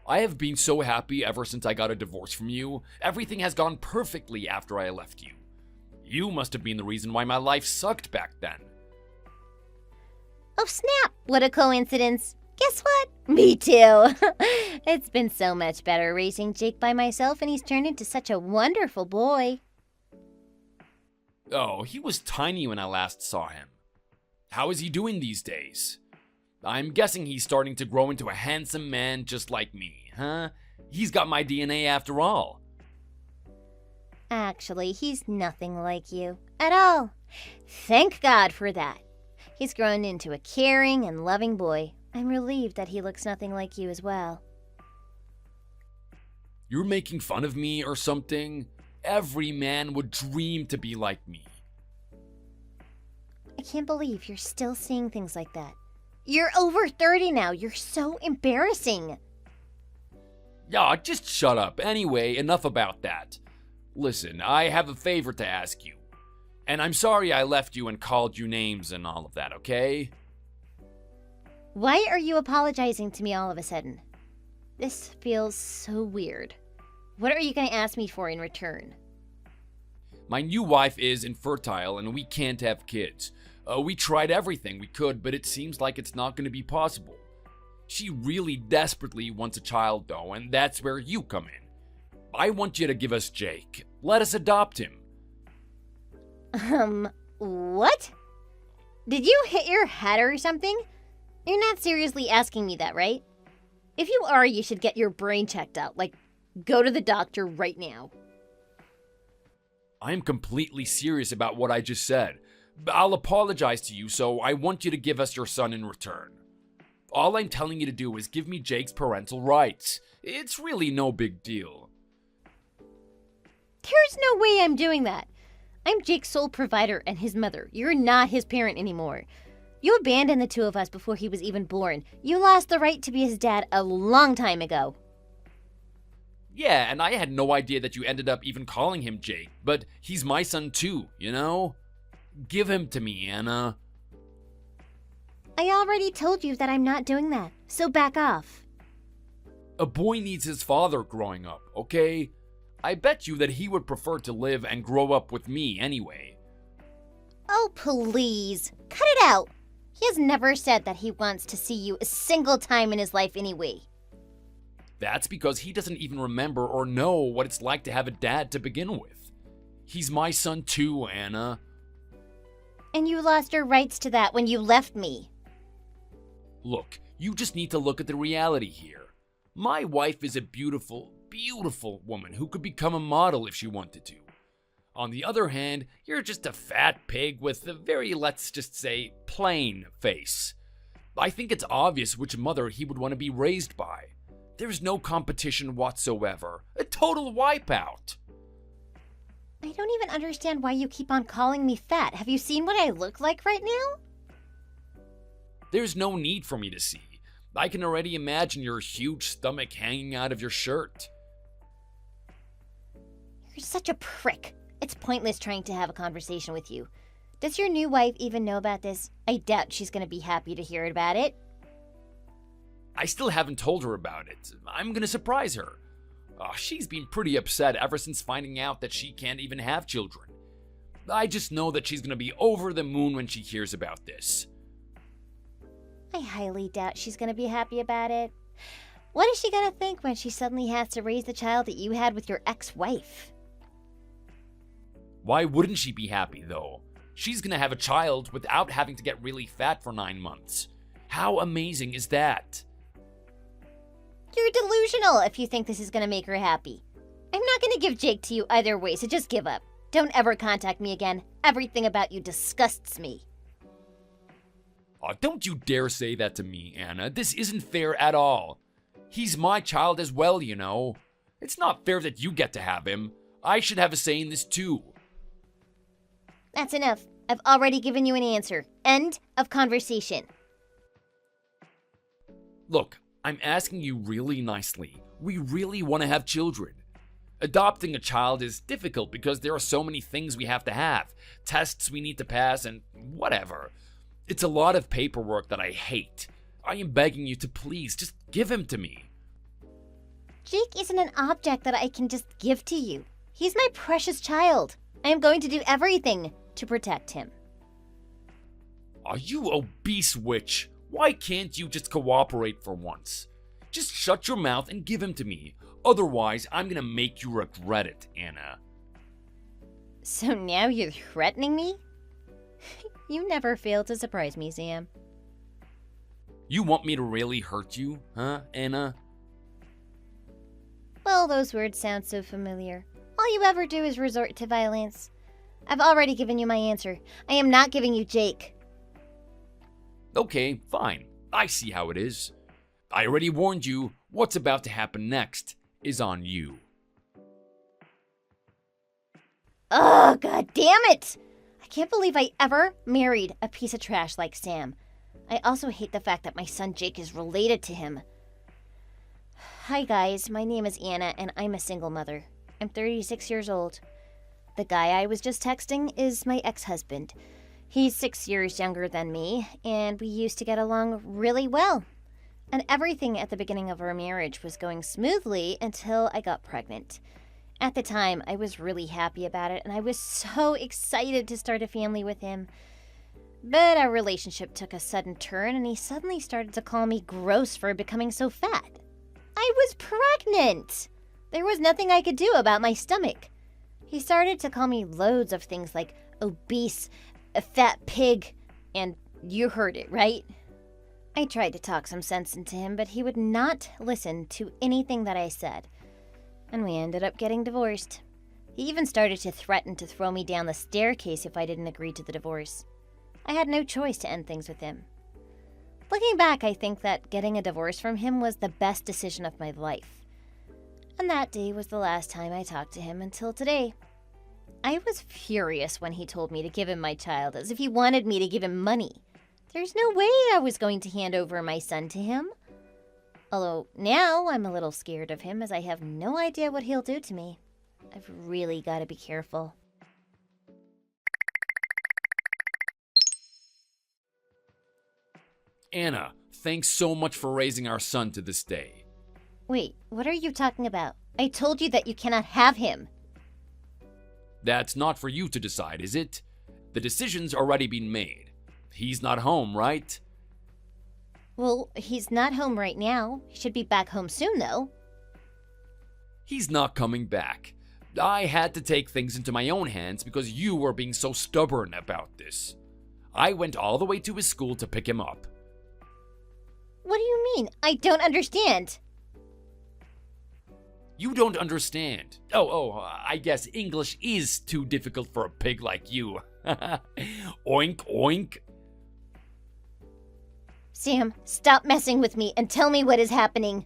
I have been so happy ever since I got a divorce from you. Everything has gone perfectly after I left you. You must have been the reason why my life sucked back then. Oh snap, what a coincidence. Guess what? Me too. It's been so much better raising Jake by myself, and he's turned into such a wonderful boy. Oh, he was tiny when I last saw him. How is he doing these days? I'm guessing he's starting to grow into a handsome man just like me, huh? He's got my DNA after all. Actually, he's nothing like you at all. Thank God for that. He's grown into a caring and loving boy. I'm relieved that he looks nothing like you as well. You're making fun of me or something? Every man would dream to be like me. I can't believe you're still seeing things like that. You're over 30 now. You're so embarrassing. Yeah, just shut up. Anyway, enough about that. Listen, I have a favor to ask you. And I'm sorry I left you and called you names and all of that, okay? Why are you apologizing to me all of a sudden? This feels so weird. What are you going to ask me for in return? My new wife is infertile and we can't have kids. We tried everything we could, but it seems like it's not going to be possible. She really desperately wants a child though, and that's where you come in. I want you to give us Jake. Let us adopt him. What? Did you hit your head or something? You're not seriously asking me that, right? If you are, you should get your brain checked out. Like, go to the doctor right now. I am completely serious about what I just said. I'll apologize to you, so I want you to give us your son in return. All I'm telling you to do is give me Jake's parental rights. It's really no big deal. There's no way I'm doing that. I'm Jake's sole provider and his mother. You're not his parent anymore. You abandoned the two of us before he was even born. You lost the right to be his dad a long time ago. Yeah, and I had no idea that you ended up even calling him Jake, but he's my son too, you know? Give him to me, Anna. I already told you that I'm not doing that, so back off. A boy needs his father growing up, okay? I bet you that he would prefer to live and grow up with me anyway. Oh, please. Cut it out. He has never said that he wants to see you a single time in his life anyway. That's because he doesn't even remember or know what it's like to have a dad to begin with. He's my son too, Anna. And you lost your rights to that when you left me. Look, you just need to look at the reality here. My wife is a beautiful, beautiful woman who could become a model if she wanted to. On the other hand, you're just a fat pig with a very, let's just say, plain face. I think it's obvious which mother he would want to be raised by. There's no competition whatsoever. A total wipeout. I don't even understand why you keep on calling me fat. Have you seen what I look like right now? There's no need for me to see. I can already imagine your huge stomach hanging out of your shirt. You're such a prick. It's pointless trying to have a conversation with you. Does your new wife even know about this? I doubt she's going to be happy to hear about it. I still haven't told her about it. I'm gonna surprise her. She's been pretty upset ever since finding out that she can't even have children. I just know that she's gonna be over the moon when she hears about this. I highly doubt she's going to be happy about it. What is she going to think when she suddenly has to raise the child that you had with your ex-wife? Why wouldn't she be happy, though? She's gonna have a child without having to get really fat for 9 months. How amazing is that? You're delusional if you think this is going to make her happy. I'm not going to give Jake to you either way, so just give up. Don't ever contact me again. Everything about you disgusts me. Don't you dare say that to me, Anna. This isn't fair at all. He's my child as well, you know. It's not fair that you get to have him. I should have a say in this too. That's enough. I've already given you an answer. End of conversation. Look, I'm asking you really nicely. We really want to have children. Adopting a child is difficult because there are so many things we have to have. Tests we need to pass and whatever. It's a lot of paperwork that I hate. I am begging you to please just give him to me. Jake isn't an object that I can just give to you. He's my precious child. I am going to do everything to protect him. Are you obese witch? Why can't you just cooperate for once? Just shut your mouth and give him to me. Otherwise, I'm gonna make you regret it, Anna. So now you're threatening me? You never fail to surprise me, Sam. You want me to really hurt you, huh, Anna? Well, those words sound so familiar. All you ever do is resort to violence. I've already given you my answer. I am not giving you Jake. Okay, fine. I see how it is. I already warned you. What's about to happen next is on you. Oh, god damn it! I can't believe I ever married a piece of trash like Sam. I also hate the fact that my son Jake is related to him. Hi guys, my name is Anna and I'm a single mother. I'm 36 years old. The guy I was just texting is my ex-husband. He's 6 years younger than me, and we used to get along really well. And everything at the beginning of our marriage was going smoothly until I got pregnant. At the time, I was really happy about it, and I was so excited to start a family with him. But our relationship took a sudden turn, and he suddenly started to call me gross for becoming so fat. I was pregnant! There was nothing I could do about my stomach. He started to call me loads of things like obese, a fat pig, and you heard it, right? I tried to talk some sense into him, but he would not listen to anything that I said. And we ended up getting divorced. He even started to threaten to throw me down the staircase if I didn't agree to the divorce. I had no choice to end things with him. Looking back, I think that getting a divorce from him was the best decision of my life. And that day was the last time I talked to him until today. I was furious when he told me to give him my child, as if he wanted me to give him money. There's no way I was going to hand over my son to him. Although now I'm a little scared of him, as I have no idea what he'll do to me. I've really got to be careful. Anna, thanks so much for raising our son to this day. Wait, what are you talking about? I told you that you cannot have him. That's not for you to decide, is it? The decision's already been made. He's not home, right? Well, he's not home right now. He should be back home soon, though. He's not coming back. I had to take things into my own hands because you were being so stubborn about this. I went all the way to his school to pick him up. What do you mean? I don't understand. You don't understand. I guess English is too difficult for a pig like you. Oink, oink. Sam, stop messing with me and tell me what is happening.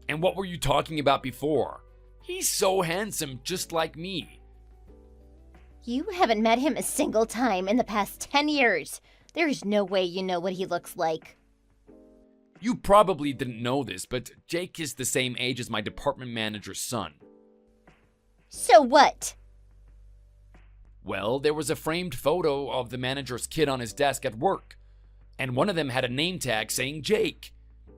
And what were you talking about before? He's so handsome, just like me. You haven't met him a single time in the past 10 years. There is no way you know what he looks like. You probably didn't know this, but Jake is the same age as my department manager's son. So what? Well, there was a framed photo of the manager's kid on his desk at work, and one of them had a name tag saying Jake.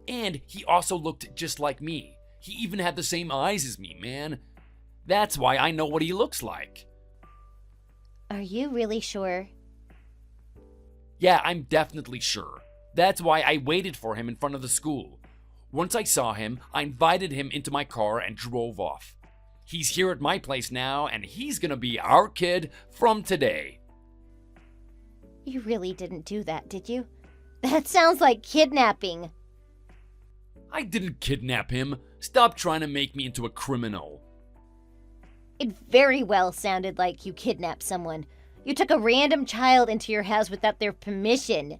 And he also looked just like me. He even had the same eyes as me, man. That's why I know what he looks like. Are you really sure? Yeah, I'm definitely sure. That's why I waited for him in front of the school. Once I saw him, I invited him into my car and drove off. He's here at my place now, and he's gonna be our kid from today. You really didn't do that, did you? That sounds like kidnapping. I didn't kidnap him. Stop trying to make me into a criminal. It very well sounded like you kidnapped someone. You took a random child into your house without their permission.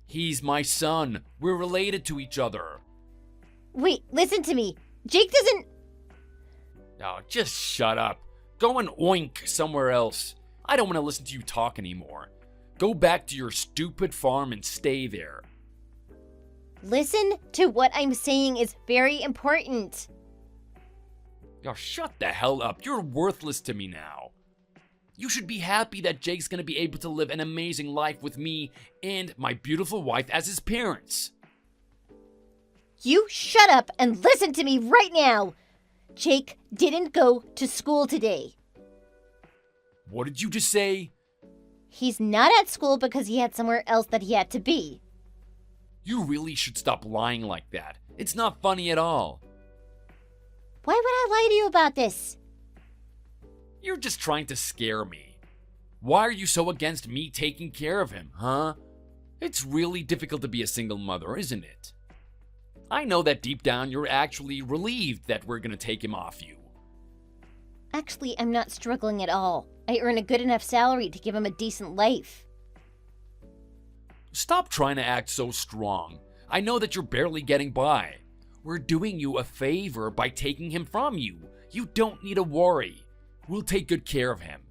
He's my son. We're related to each other. Wait, listen to me. Jake doesn't... Oh, just shut up. Go and oink somewhere else. I don't want to listen to you talk anymore. Go back to your stupid farm and stay there. Listen to what I'm saying is very important. Oh, shut the hell up. You're worthless to me now. You should be happy that Jake's gonna be able to live an amazing life with me and my beautiful wife as his parents. You shut up and listen to me right now. Jake didn't go to school today. What did you just say? He's not at school because he had somewhere else that he had to be. You really should stop lying like that. It's not funny at all. Why would I lie to you about this? You're just trying to scare me. Why are you so against me taking care of him, huh? It's really difficult to be a single mother, isn't it? I know that deep down you're actually relieved that we're gonna take him off you. Actually, I'm not struggling at all. I earn a good enough salary to give him a decent life. Stop trying to act so strong. I know that you're barely getting by. We're doing you a favor by taking him from you. You don't need to worry. We'll take good care of him.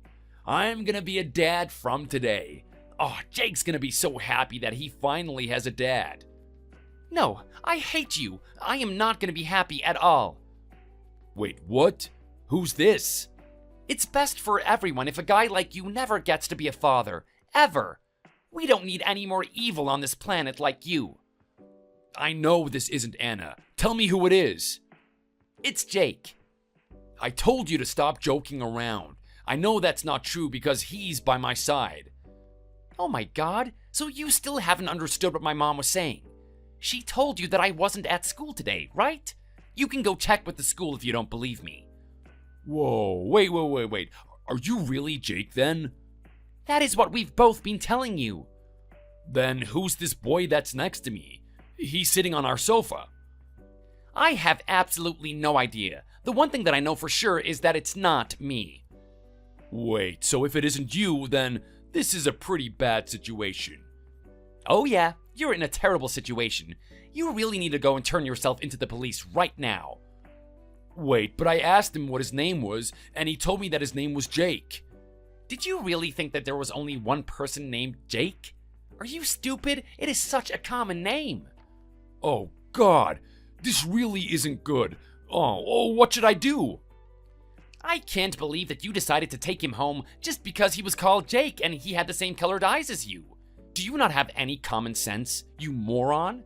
I'm gonna be a dad from today. Oh, Jake's gonna be so happy that he finally has a dad. No, I hate you. I am not gonna be happy at all. Wait, what? Who's this? It's best for everyone if a guy like you never gets to be a father. Ever. We don't need any more evil on this planet like you. I know this isn't Anna. Tell me who it is. It's Jake. I told you to stop joking around. I know that's not true because he's by my side. Oh my god, so you still haven't understood what my mom was saying. She told you that I wasn't at school today, right? You can go check with the school if you don't believe me. Whoa, wait. Are you really Jake then? That is what we've both been telling you. Then who's this boy that's next to me? He's sitting on our sofa. I have absolutely no idea. The one thing that I know for sure is that it's not me. Wait, so if it isn't you, then this is a pretty bad situation. Oh yeah, you're in a terrible situation. You really need to go and turn yourself into the police right now. Wait, but I asked him what his name was, and he told me that his name was Jake. Did you really think that there was only one person named Jake? Are you stupid? It is such a common name. Oh God, this really isn't good. Oh, what should I do? I can't believe that you decided to take him home just because he was called Jake and he had the same colored eyes as you. Do you not have any common sense, you moron?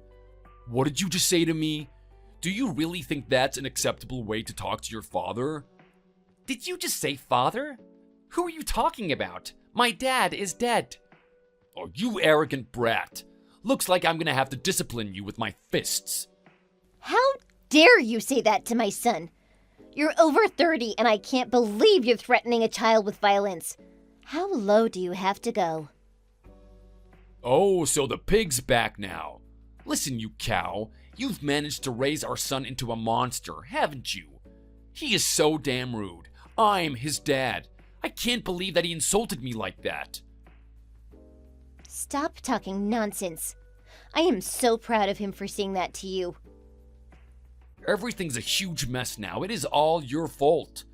What did you just say to me? Do you really think that's an acceptable way to talk to your father? Did you just say father? Who are you talking about? My dad is dead. Oh, you arrogant brat. Looks like I'm gonna have to discipline you with my fists. How dare you say that to my son? You're over 30 and I can't believe you're threatening a child with violence. How low do you have to go? Oh, so the pig's back now. Listen, you cow. You've managed to raise our son into a monster, haven't you? He is so damn rude. I'm his dad. I can't believe that he insulted me like that. Stop talking nonsense. I am so proud of him for saying that to you. Everything's a huge mess now. It is all your fault.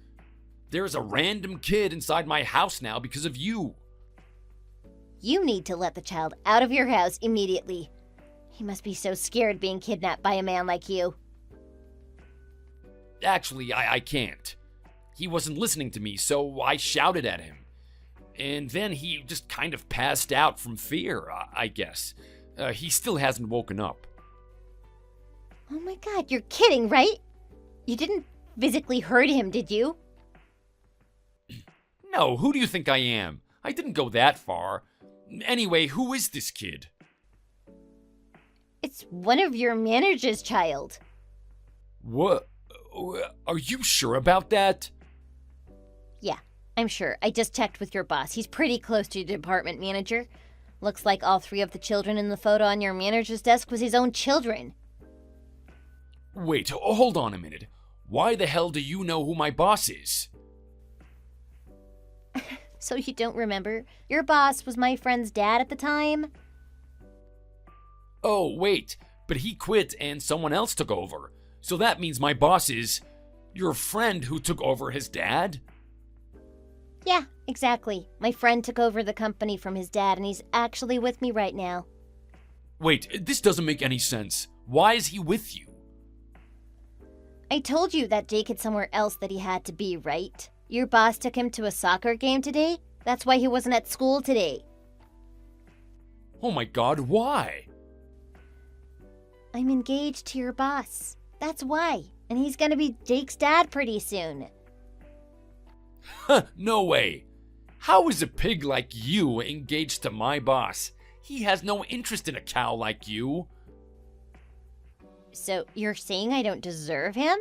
There's a random kid inside my house now because of you. You need to let the child out of your house immediately. He must be so scared being kidnapped by a man like you. Actually, I can't. He wasn't listening to me, so I shouted at him. And then he just kind of passed out from fear, I guess. He still hasn't woken up. Oh my God, you're kidding, right? You didn't physically hurt him, did you? No, who do you think I am? I didn't go that far. Anyway, who is this kid? It's one of your manager's child. What? Are you sure about that? Yeah, I'm sure. I just checked with your boss. He's pretty close to your department manager. Looks like all 3 of the children in the photo on your manager's desk was his own children. Wait, hold on a minute. Why the hell do you know who my boss is? So you don't remember? Your boss was my friend's dad at the time? Oh, wait, but he quit and someone else took over. So that means my boss is your friend who took over his dad? Yeah, exactly. My friend took over the company from his dad and he's actually with me right now. Wait, this doesn't make any sense. Why is he with you? I told you that Jake had somewhere else that he had to be, right? Your boss took him to a soccer game today? That's why he wasn't at school today. Oh my God, why? I'm engaged to your boss. That's why. And he's gonna be Jake's dad pretty soon. Huh, no way. How is a pig like you engaged to my boss? He has no interest in a cow like you. So you're saying I don't deserve him?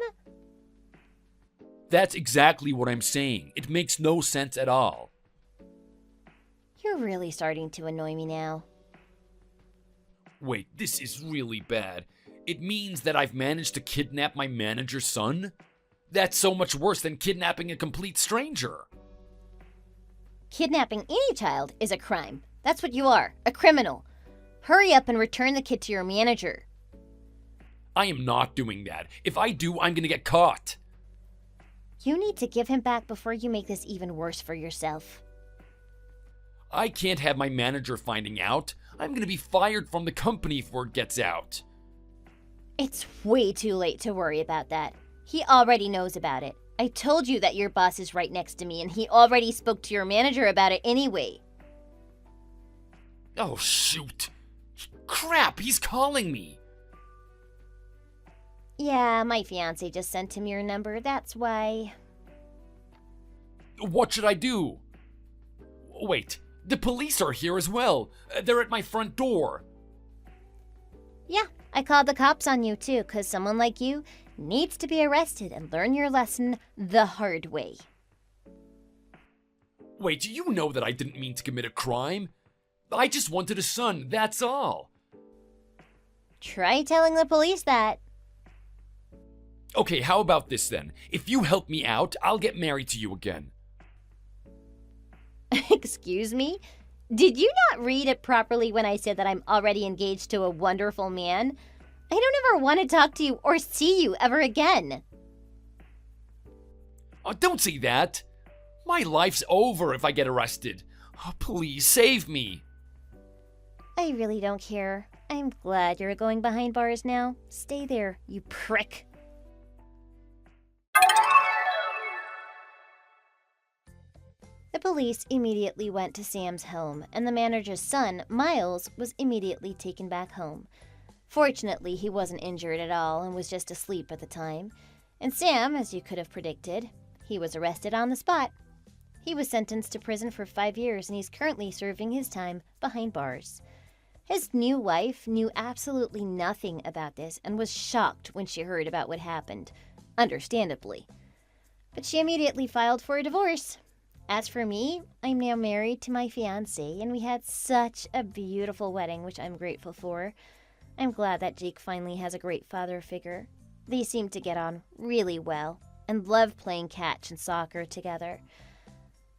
That's exactly what I'm saying. It makes no sense at all. You're really starting to annoy me now. Wait, this is really bad. It means that I've managed to kidnap my manager's son? That's so much worse than kidnapping a complete stranger. Kidnapping any child is a crime. That's what you are, a criminal. Hurry up and return the kid to your manager. I am not doing that. If I do, I'm gonna get caught. You need to give him back before you make this even worse for yourself. I can't have my manager finding out. I'm gonna be fired from the company if word gets out. It's way too late to worry about that. He already knows about it. I told you that your boss is right next to me, and he already spoke to your manager about it anyway. Oh, shoot. Crap, he's calling me. Yeah, my fiance just sent him your number, that's why. What should I do? Wait, the police are here as well. They're at my front door. Yeah, I called the cops on you too, because someone like you needs to be arrested and learn your lesson the hard way. Wait, you know that I didn't mean to commit a crime. I just wanted a son, that's all. Try telling the police that. Okay, how about this then? If you help me out, I'll get married to you again. Excuse me? Did you not read it properly when I said that I'm already engaged to a wonderful man? I don't ever want to talk to you or see you ever again. Oh, don't say that. My life's over if I get arrested. Oh, please save me. I really don't care. I'm glad you're going behind bars now. Stay there, you prick. The police immediately went to Sam's home, and the manager's son, Miles, was immediately taken back home. Fortunately, he wasn't injured at all and was just asleep at the time. And Sam, as you could have predicted, he was arrested on the spot. He was sentenced to prison for 5 years, and he's currently serving his time behind bars. His new wife knew absolutely nothing about this and was shocked when she heard about what happened, understandably. But she immediately filed for a divorce. As for me, I'm now married to my fiancé, and we had such a beautiful wedding, which I'm grateful for. I'm glad that Jake finally has a great father figure. They seem to get on really well and love playing catch and soccer together.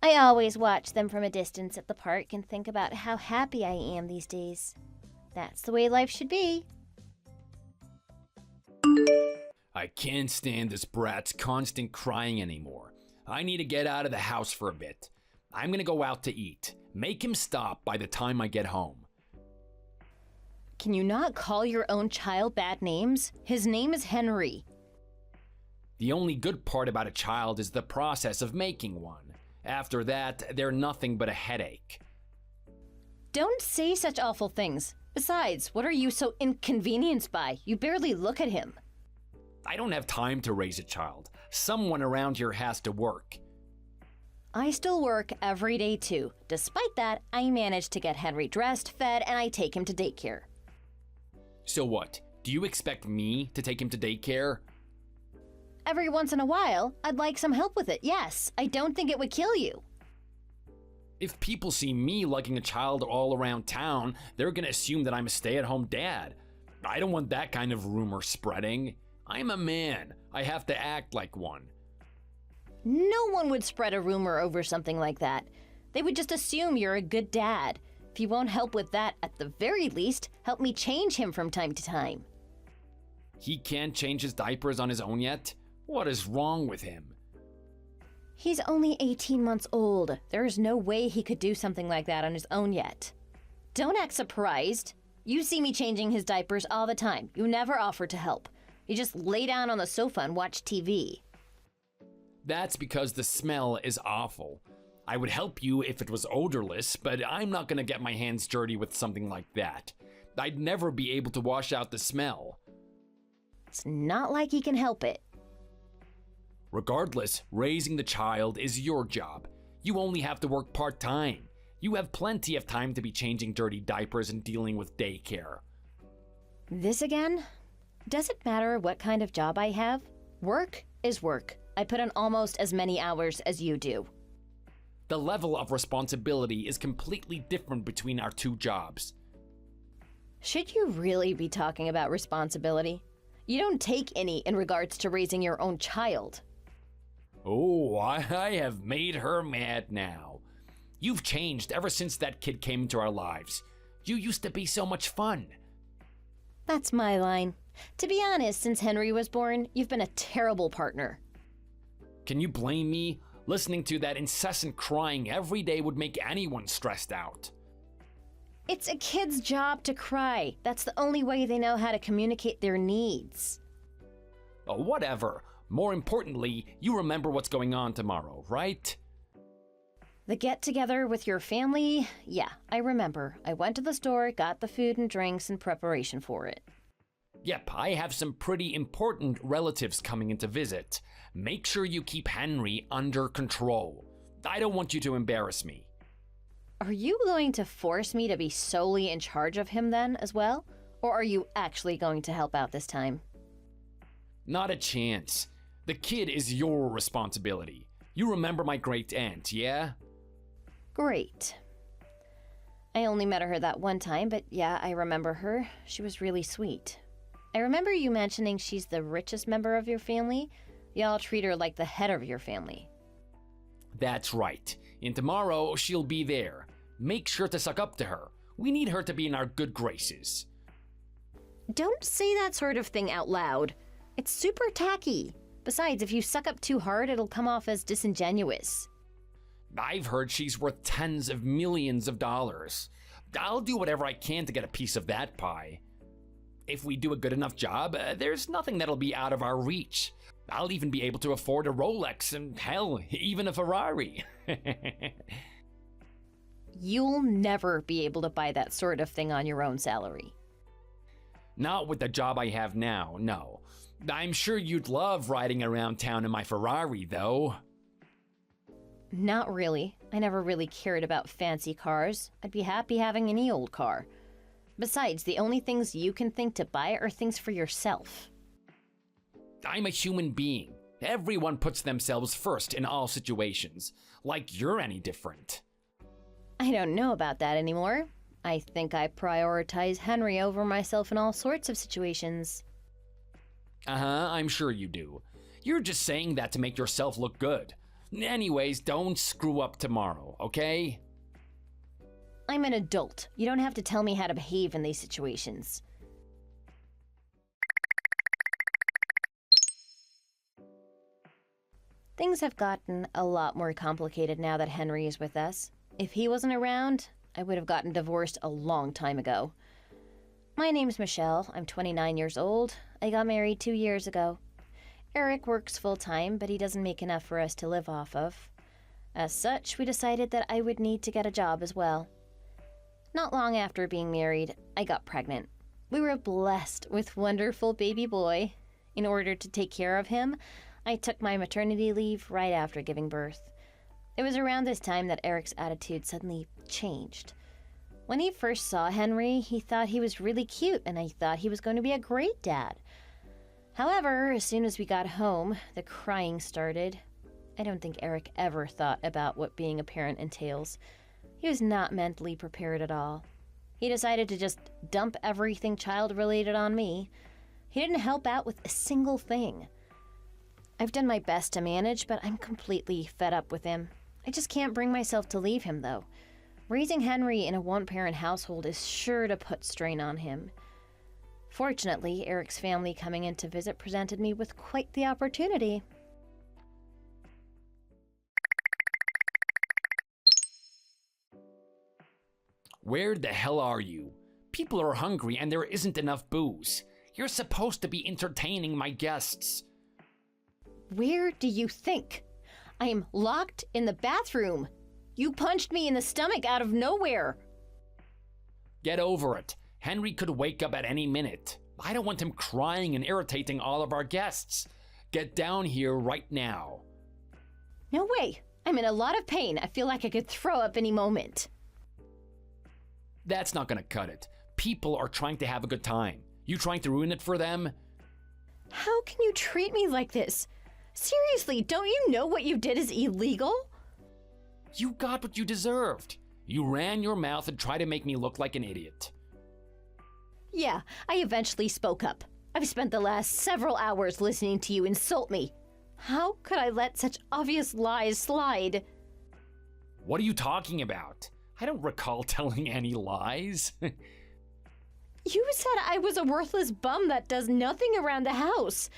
I always watch them from a distance at the park and think about how happy I am these days. That's the way life should be. I can't stand this brat's constant crying anymore. I need to get out of the house for a bit. I'm gonna go out to eat. Make him stop by the time I get home. Can you not call your own child bad names? His name is Henry. The only good part about a child is the process of making one. After that, they're nothing but a headache. Don't say such awful things. Besides, what are you so inconvenienced by? You barely look at him. I don't have time to raise a child. Someone around here has to work. I still work every day too. Despite that, I manage to get Henry dressed, fed, and I take him to daycare. So what? Do you expect me to take him to daycare? Every once in a while, I'd like some help with it, yes. I don't think it would kill you. If people see me lugging a child all around town, they're gonna assume that I'm a stay-at-home dad. I don't want that kind of rumor spreading. I'm a man. I have to act like one. No one would spread a rumor over something like that. They would just assume you're a good dad. If you won't help with that, at the very least, help me change him from time to time. He can't change his diapers on his own yet? What is wrong with him? He's only 18 months old. There's no way he could do something like that on his own yet. Don't act surprised. You see me changing his diapers all the time. You never offer to help. You just lay down on the sofa and watch TV. That's because the smell is awful. I would help you if it was odorless, but I'm not gonna get my hands dirty with something like that. I'd never be able to wash out the smell. It's not like he can help it. Regardless, raising the child is your job. You only have to work part-time. You have plenty of time to be changing dirty diapers and dealing with daycare. This again? Does it matter what kind of job I have? Work is work. I put in almost as many hours as you do. The level of responsibility is completely different between our two jobs. Should you really be talking about responsibility? You don't take any in regards to raising your own child. Oh, I have made her mad now. You've changed ever since that kid came into our lives. You used to be so much fun. That's my line. To be honest, since Henry was born, you've been a terrible partner. Can you blame me? Listening to that incessant crying every day would make anyone stressed out. It's a kid's job to cry. That's the only way they know how to communicate their needs. Oh, whatever. More importantly, you remember what's going on tomorrow, right? The get-together with your family? Yeah, I remember. I went to the store, got the food and drinks in preparation for it. Yep, I have some pretty important relatives coming in to visit. Make sure you keep Henry under control. I don't want you to embarrass me. Are you going to force me to be solely in charge of him then as well? Or are you actually going to help out this time? Not a chance. The kid is your responsibility. You remember my great aunt, yeah? Great. I only met her that one time, but yeah, I remember her. She was really sweet. I remember you mentioning she's the richest member of your family. Y'all treat her like the head of your family. That's right. And tomorrow she'll be there. Make sure to suck up to her. We need her to be in our good graces. Don't say that sort of thing out loud. It's super tacky. Besides, if you suck up too hard, it'll come off as disingenuous. I've heard she's worth tens of millions of dollars. I'll do whatever I can to get a piece of that pie. If we do a good enough job, there's nothing that'll be out of our reach. I'll even be able to afford a Rolex and, hell, even a Ferrari. You'll never be able to buy that sort of thing on your own salary. Not with the job I have now, no. I'm sure you'd love riding around town in my Ferrari, though. Not really. I never really cared about fancy cars. I'd be happy having any old car. Besides, the only things you can think to buy are things for yourself. I'm a human being. Everyone puts themselves first in all situations. Like you're any different. I don't know about that anymore. I think I prioritize Henry over myself in all sorts of situations. I'm sure you do. You're just saying that to make yourself look good. Anyways, don't screw up tomorrow, okay? I'm an adult. You don't have to tell me how to behave in these situations. Things have gotten a lot more complicated now that Henry is with us. If he wasn't around, I would have gotten divorced a long time ago. My name's Michelle. I'm 29 years old. I got married 2 years ago. Eric works full-time, but he doesn't make enough for us to live off of. As such, we decided that I would need to get a job as well. Not long after being married, I got pregnant. We were blessed with wonderful baby boy. In order to take care of him, I took my maternity leave right after giving birth. It was around this time that Eric's attitude suddenly changed. When he first saw Henry, he thought he was really cute, and I thought he was going to be a great dad. However, as soon as we got home, the crying started. I don't think Eric ever thought about what being a parent entails. He was not mentally prepared at all. He decided to just dump everything child-related on me. He didn't help out with a single thing. I've done my best to manage, but I'm completely fed up with him. I just can't bring myself to leave him, though. Raising Henry in a one-parent household is sure to put strain on him. Fortunately, Eric's family coming in to visit presented me with quite the opportunity. Where the hell are you? People are hungry and there isn't enough booze. You're supposed to be entertaining my guests. Where do you think? I am locked in the bathroom. You punched me in the stomach out of nowhere. Get over it. Henry could wake up at any minute. I don't want him crying and irritating all of our guests. Get down here right now. No way. I'm in a lot of pain. I feel like I could throw up any moment. That's not gonna cut it. People are trying to have a good time. You trying to ruin it for them? How can you treat me like this? Seriously, don't you know what you did is illegal? You got what you deserved. You ran your mouth and tried to make me look like an idiot. Yeah, I eventually spoke up. I've spent the last several hours listening to you insult me. How could I let such obvious lies slide? What are you talking about? I don't recall telling any lies. You said I was a worthless bum that does nothing around the house.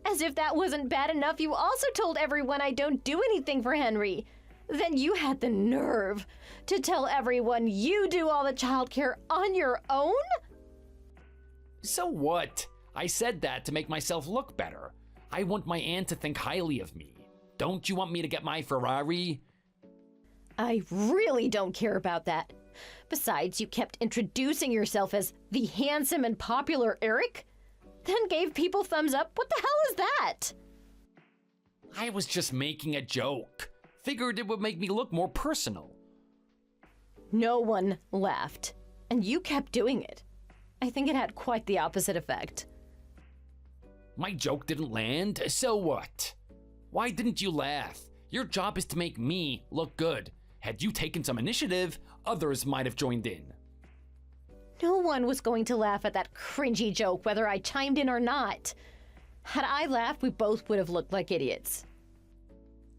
As if that wasn't bad enough, you also told everyone I don't do anything for Henry. Then you had the nerve to tell everyone you do all the childcare on your own? So what? I said that to make myself look better. I want my aunt to think highly of me. Don't you want me to get my Ferrari? I really don't care about that. Besides, you kept introducing yourself as the handsome and popular Eric, then gave people thumbs up. What the hell is that? I was just making a joke. Figured it would make me look more personal. No one laughed, and you kept doing it. I think it had quite the opposite effect. My joke didn't land, so what? Why didn't you laugh? Your job is to make me look good. Had you taken some initiative, others might have joined in. No one was going to laugh at that cringy joke, whether I chimed in or not. Had I laughed, we both would have looked like idiots.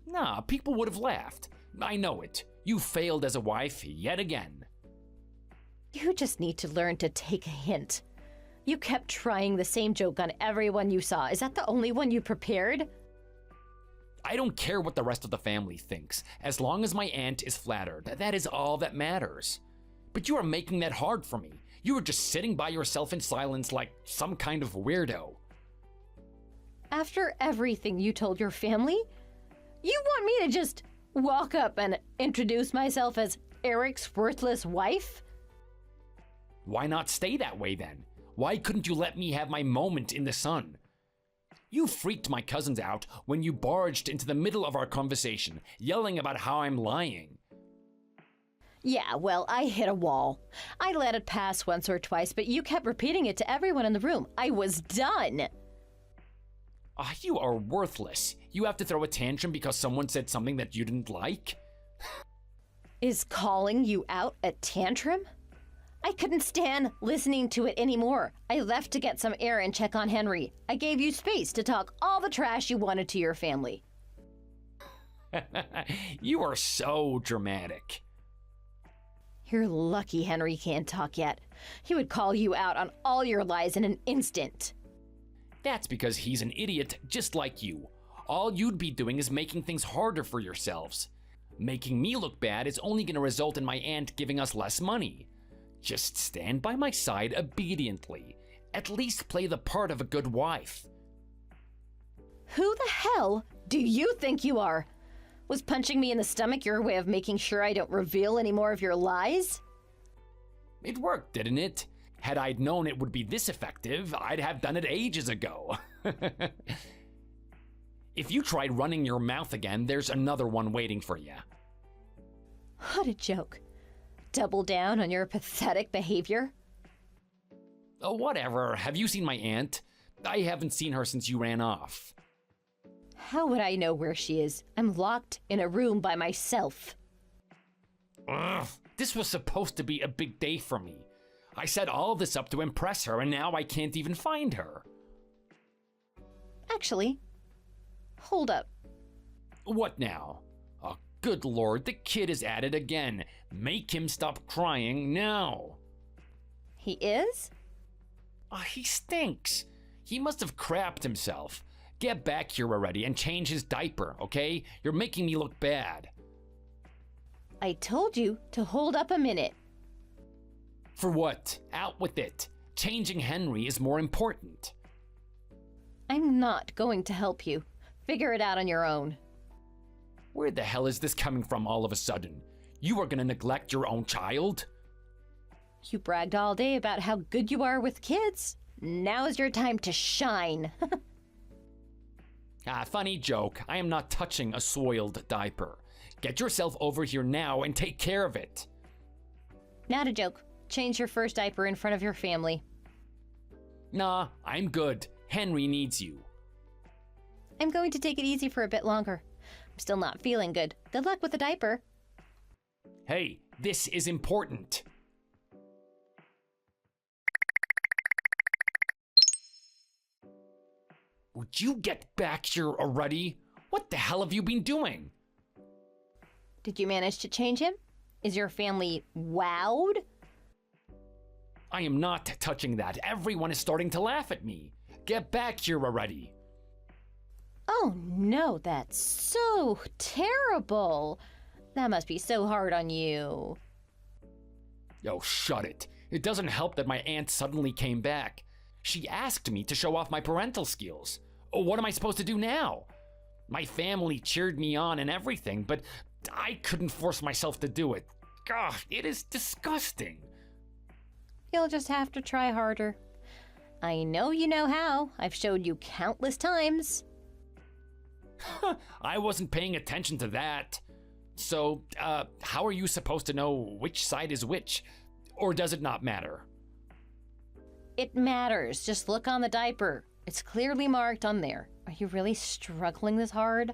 Nah, people would have laughed. I know it. You failed as a wife yet again. You just need to learn to take a hint. You kept trying the same joke on everyone you saw. Is that the only one you prepared? I don't care what the rest of the family thinks. As long as my aunt is flattered, that is all that matters. But you are making that hard for me. You are just sitting by yourself in silence like some kind of weirdo. After everything you told your family? You want me to just walk up and introduce myself as Eric's worthless wife? Why not stay that way then? Why couldn't you let me have my moment in the sun? You freaked my cousins out when you barged into the middle of our conversation, yelling about how I'm lying. Yeah, well, I hit a wall. I let it pass once or twice, but you kept repeating it to everyone in the room. I was done. You are worthless. You have to throw a tantrum because someone said something that you didn't like? Is calling you out a tantrum? I couldn't stand listening to it anymore. I left to get some air and check on Henry. I gave you space to talk all the trash you wanted to your family. You are so dramatic. You're lucky Henry can't talk yet. He would call you out on all your lies in an instant. That's because he's an idiot just like you. All you'd be doing is making things harder for yourselves. Making me look bad is only going to result in my aunt giving us less money. Just stand by my side obediently. At least play the part of a good wife. Who the hell do you think you are? Was punching me in the stomach your way of making sure I don't reveal any more of your lies? It worked, didn't it? Had I known it would be this effective, I'd have done it ages ago. If you tried running your mouth again, there's another one waiting for you. What a joke. Double down on your pathetic behavior? Oh, whatever. Have you seen my aunt? I haven't seen her since you ran off. How would I know where she is? I'm locked in a room by myself. Ugh, this was supposed to be a big day for me. I set all this up to impress her, and now I can't even find her. Actually, hold up. What now? Oh, good lord, the kid is at it again. Make him stop crying now. He is? He stinks. He must have crapped himself. Get back here already and change his diaper, okay? You're making me look bad. I told you to hold up a minute. For what? Out with it. Changing Henry is more important. I'm not going to help you. Figure it out on your own. Where the hell is this coming from all of a sudden? You are gonna neglect your own child? You bragged all day about how good you are with kids. Now is your time to shine. Funny joke. I am not touching a soiled diaper. Get yourself over here now and take care of it. Not a joke. Change your first diaper in front of your family. Nah, I'm good. Henry needs you. I'm going to take it easy for a bit longer. I'm still not feeling good. Good luck with the diaper. Hey, this is important. Would you get back here already? What the hell have you been doing? Did you manage to change him? Is your family wowed? I am not touching that. Everyone is starting to laugh at me. Get back here already. Oh no, that's so terrible. That must be so hard on you. Oh, shut it. It doesn't help that my aunt suddenly came back. She asked me to show off my parental skills. Oh, what am I supposed to do now? My family cheered me on and everything, but I couldn't force myself to do it. God, it is disgusting. You'll just have to try harder. I know you know how. I've showed you countless times. I wasn't paying attention to that. So, how are you supposed to know which side is which? Or does it not matter? It matters. Just look on the diaper. It's clearly marked on there. Are you really struggling this hard?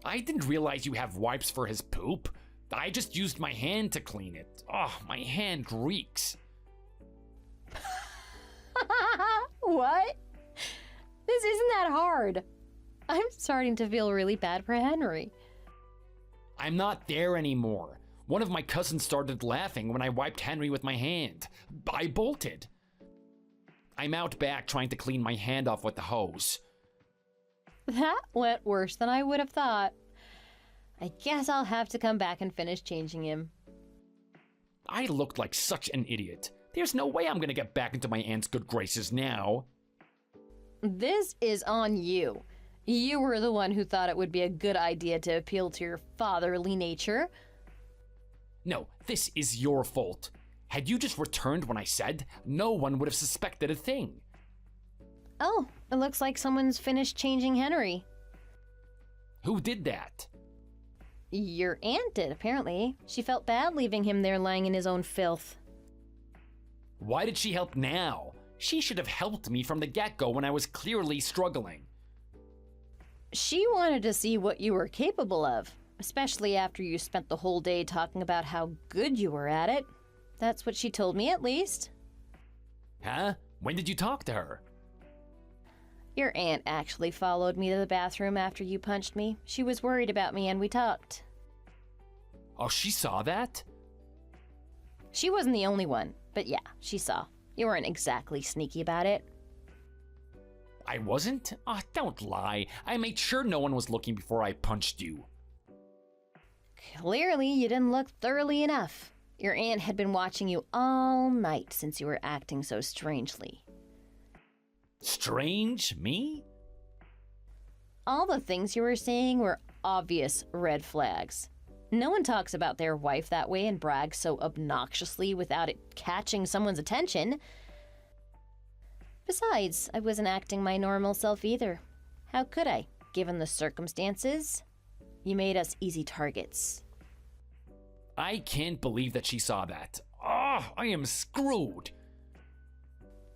I didn't realize you have wipes for his poop. I just used my hand to clean it. Oh, my hand reeks. What? This isn't that hard. I'm starting to feel really bad for Henry. I'm not there anymore. One of my cousins started laughing when I wiped Henry with my hand. I bolted. I'm out back trying to clean my hand off with the hose. That went worse than I would have thought. I guess I'll have to come back and finish changing him. I looked like such an idiot. There's no way I'm gonna get back into my aunt's good graces now. This is on you. You were the one who thought it would be a good idea to appeal to your fatherly nature. No, this is your fault. Had you just returned when I said, no one would have suspected a thing. Oh, it looks like someone's finished changing Henry. Who did that? Your aunt did, apparently. She felt bad leaving him there lying in his own filth. Why did she help now? She should have helped me from the get-go when I was clearly struggling. She wanted to see what you were capable of, especially after you spent the whole day talking about how good you were at it. That's what she told me, at least. Huh? When did you talk to her? Your aunt actually followed me to the bathroom after you punched me. She was worried about me and we talked. Oh, she saw that? She wasn't the only one, but yeah, she saw. You weren't exactly sneaky about it. I wasn't? Oh, don't lie. I made sure no one was looking before I punched you. Clearly, you didn't look thoroughly enough. Your aunt had been watching you all night since you were acting so strangely. Strange? Me? All the things you were saying were obvious red flags. No one talks about their wife that way and brags so obnoxiously without it catching someone's attention. Besides, I wasn't acting my normal self either. How could I, given the circumstances? You made us easy targets. I can't believe that she saw that. Oh, I am screwed.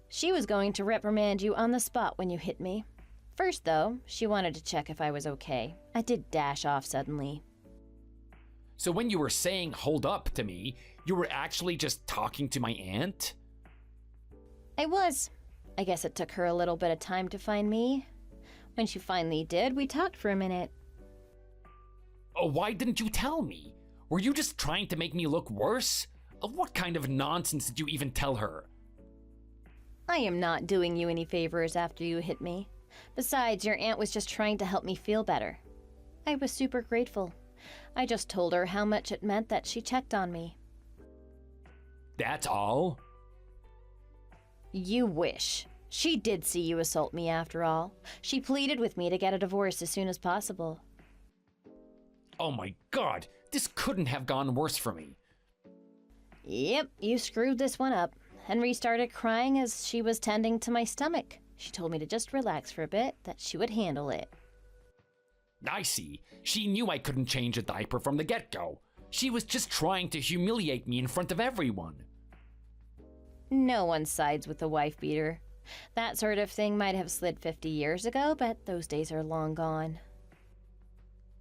She was going to reprimand you on the spot when you hit me. First, though, she wanted to check if I was okay. I did dash off suddenly. So when you were saying hold up to me, you were actually just talking to my aunt? I was. I guess it took her a little bit of time to find me. When she finally did, we talked for a minute. Oh, why didn't you tell me? Were you just trying to make me look worse? What kind of nonsense did you even tell her? I am not doing you any favors after you hit me. Besides, your aunt was just trying to help me feel better. I was super grateful. I just told her how much it meant that she checked on me. That's all? You wish. She did see you assault me after all. She pleaded with me to get a divorce as soon as possible. Oh my god, this couldn't have gone worse for me. Yep, you screwed this one up. Henry started crying as she was tending to my stomach. She told me to just relax for a bit, that she would handle it. I see. She knew I couldn't change a diaper from the get-go. She was just trying to humiliate me in front of everyone. No one sides with the wife beater. That sort of thing might have slid 50 years ago, but those days are long gone.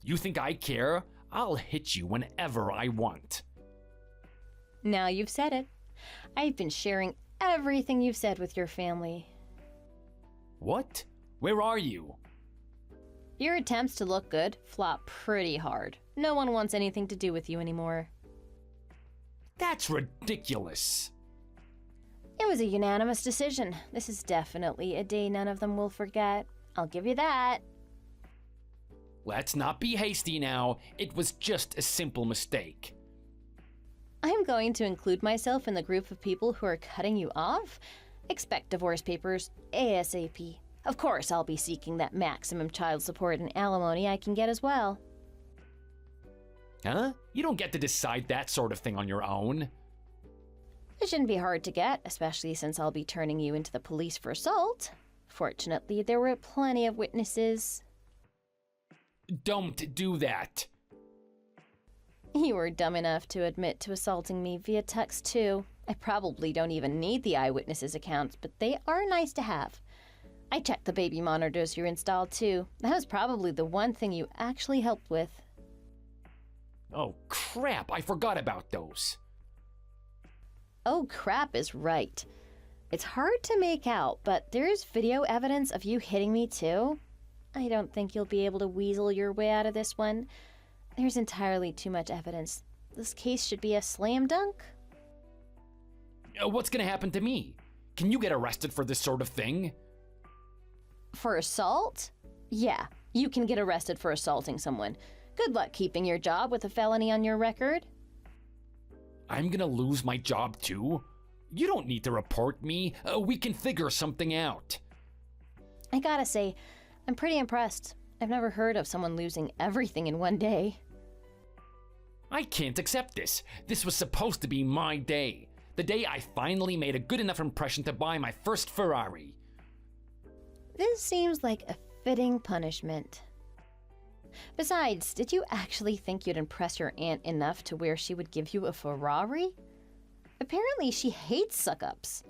You think I care? I'll hit you whenever I want. Now you've said it. I've been sharing everything you've said with your family. What? Where are you? Your attempts to look good flop pretty hard. No one wants anything to do with you anymore. That's ridiculous. It was a unanimous decision. This is definitely a day none of them will forget. I'll give you that. Let's not be hasty now. It was just a simple mistake. I'm going to include myself in the group of people who are cutting you off. Expect divorce papers ASAP. Of course, I'll be seeking that maximum child support and alimony I can get as well. Huh? You don't get to decide that sort of thing on your own. It shouldn't be hard to get, especially since I'll be turning you into the police for assault. Fortunately, there were plenty of witnesses. Don't do that. You were dumb enough to admit to assaulting me via text, too. I probably don't even need the eyewitnesses' accounts, but they are nice to have. I checked the baby monitors you installed, too. That was probably the one thing you actually helped with. Oh, crap, I forgot about those. Oh, crap is right. It's hard to make out, but there's video evidence of you hitting me, too. I don't think you'll be able to weasel your way out of this one. There's entirely too much evidence. This case should be a slam dunk. What's gonna happen to me? Can you get arrested for this sort of thing? For assault? Yeah, you can get arrested for assaulting someone. Good luck keeping your job with a felony on your record. I'm gonna lose my job too? You don't need to report me. We can figure something out. I gotta say, I'm pretty impressed. I've never heard of someone losing everything in one day. I can't accept this. This was supposed to be my day. The day I finally made a good enough impression to buy my first Ferrari. This seems like a fitting punishment. Besides, did you actually think you'd impress your aunt enough to where she would give you a Ferrari? Apparently, she hates suck-ups.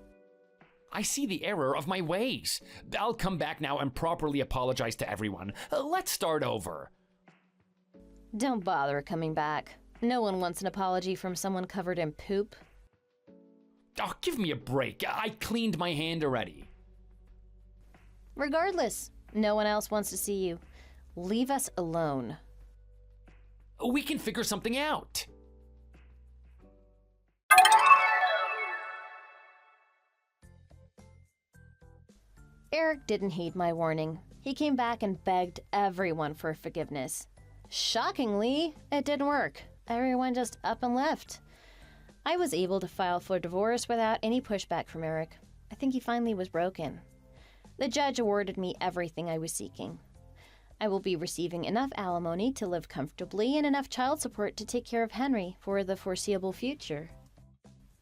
I see the error of my ways. I'll come back now and properly apologize to everyone. Let's start over. Don't bother coming back. No one wants an apology from someone covered in poop. Oh, give me a break. I cleaned my hand already. Regardless, no one else wants to see you. Leave us alone. We can figure something out. Eric didn't heed my warning. He came back and begged everyone for forgiveness. Shockingly, it didn't work. Everyone just up and left. I was able to file for divorce without any pushback from Eric. I think he finally was broken. The judge awarded me everything I was seeking. I will be receiving enough alimony to live comfortably and enough child support to take care of Henry for the foreseeable future.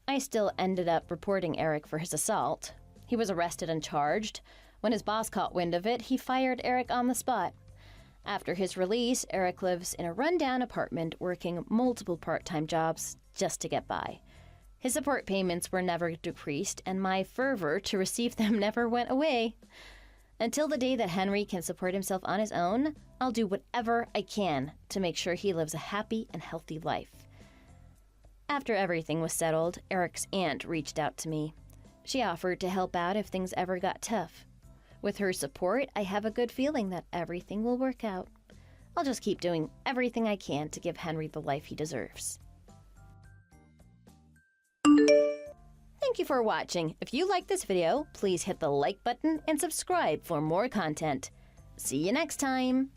I still ended up reporting Eric for his assault. He was arrested and charged. When his boss caught wind of it, he fired Eric on the spot. After his release, Eric lives in a rundown apartment working multiple part-time jobs just to get by. His support payments were never decreased, and my fervor to receive them never went away. Until the day that Henry can support himself on his own, I'll do whatever I can to make sure he lives a happy and healthy life. After everything was settled, Eric's aunt reached out to me. She offered to help out if things ever got tough. With her support, I have a good feeling that everything will work out. I'll just keep doing everything I can to give Henry the life he deserves. Thank you for watching. If you like this video, please hit the like button and subscribe for more content. See you next time!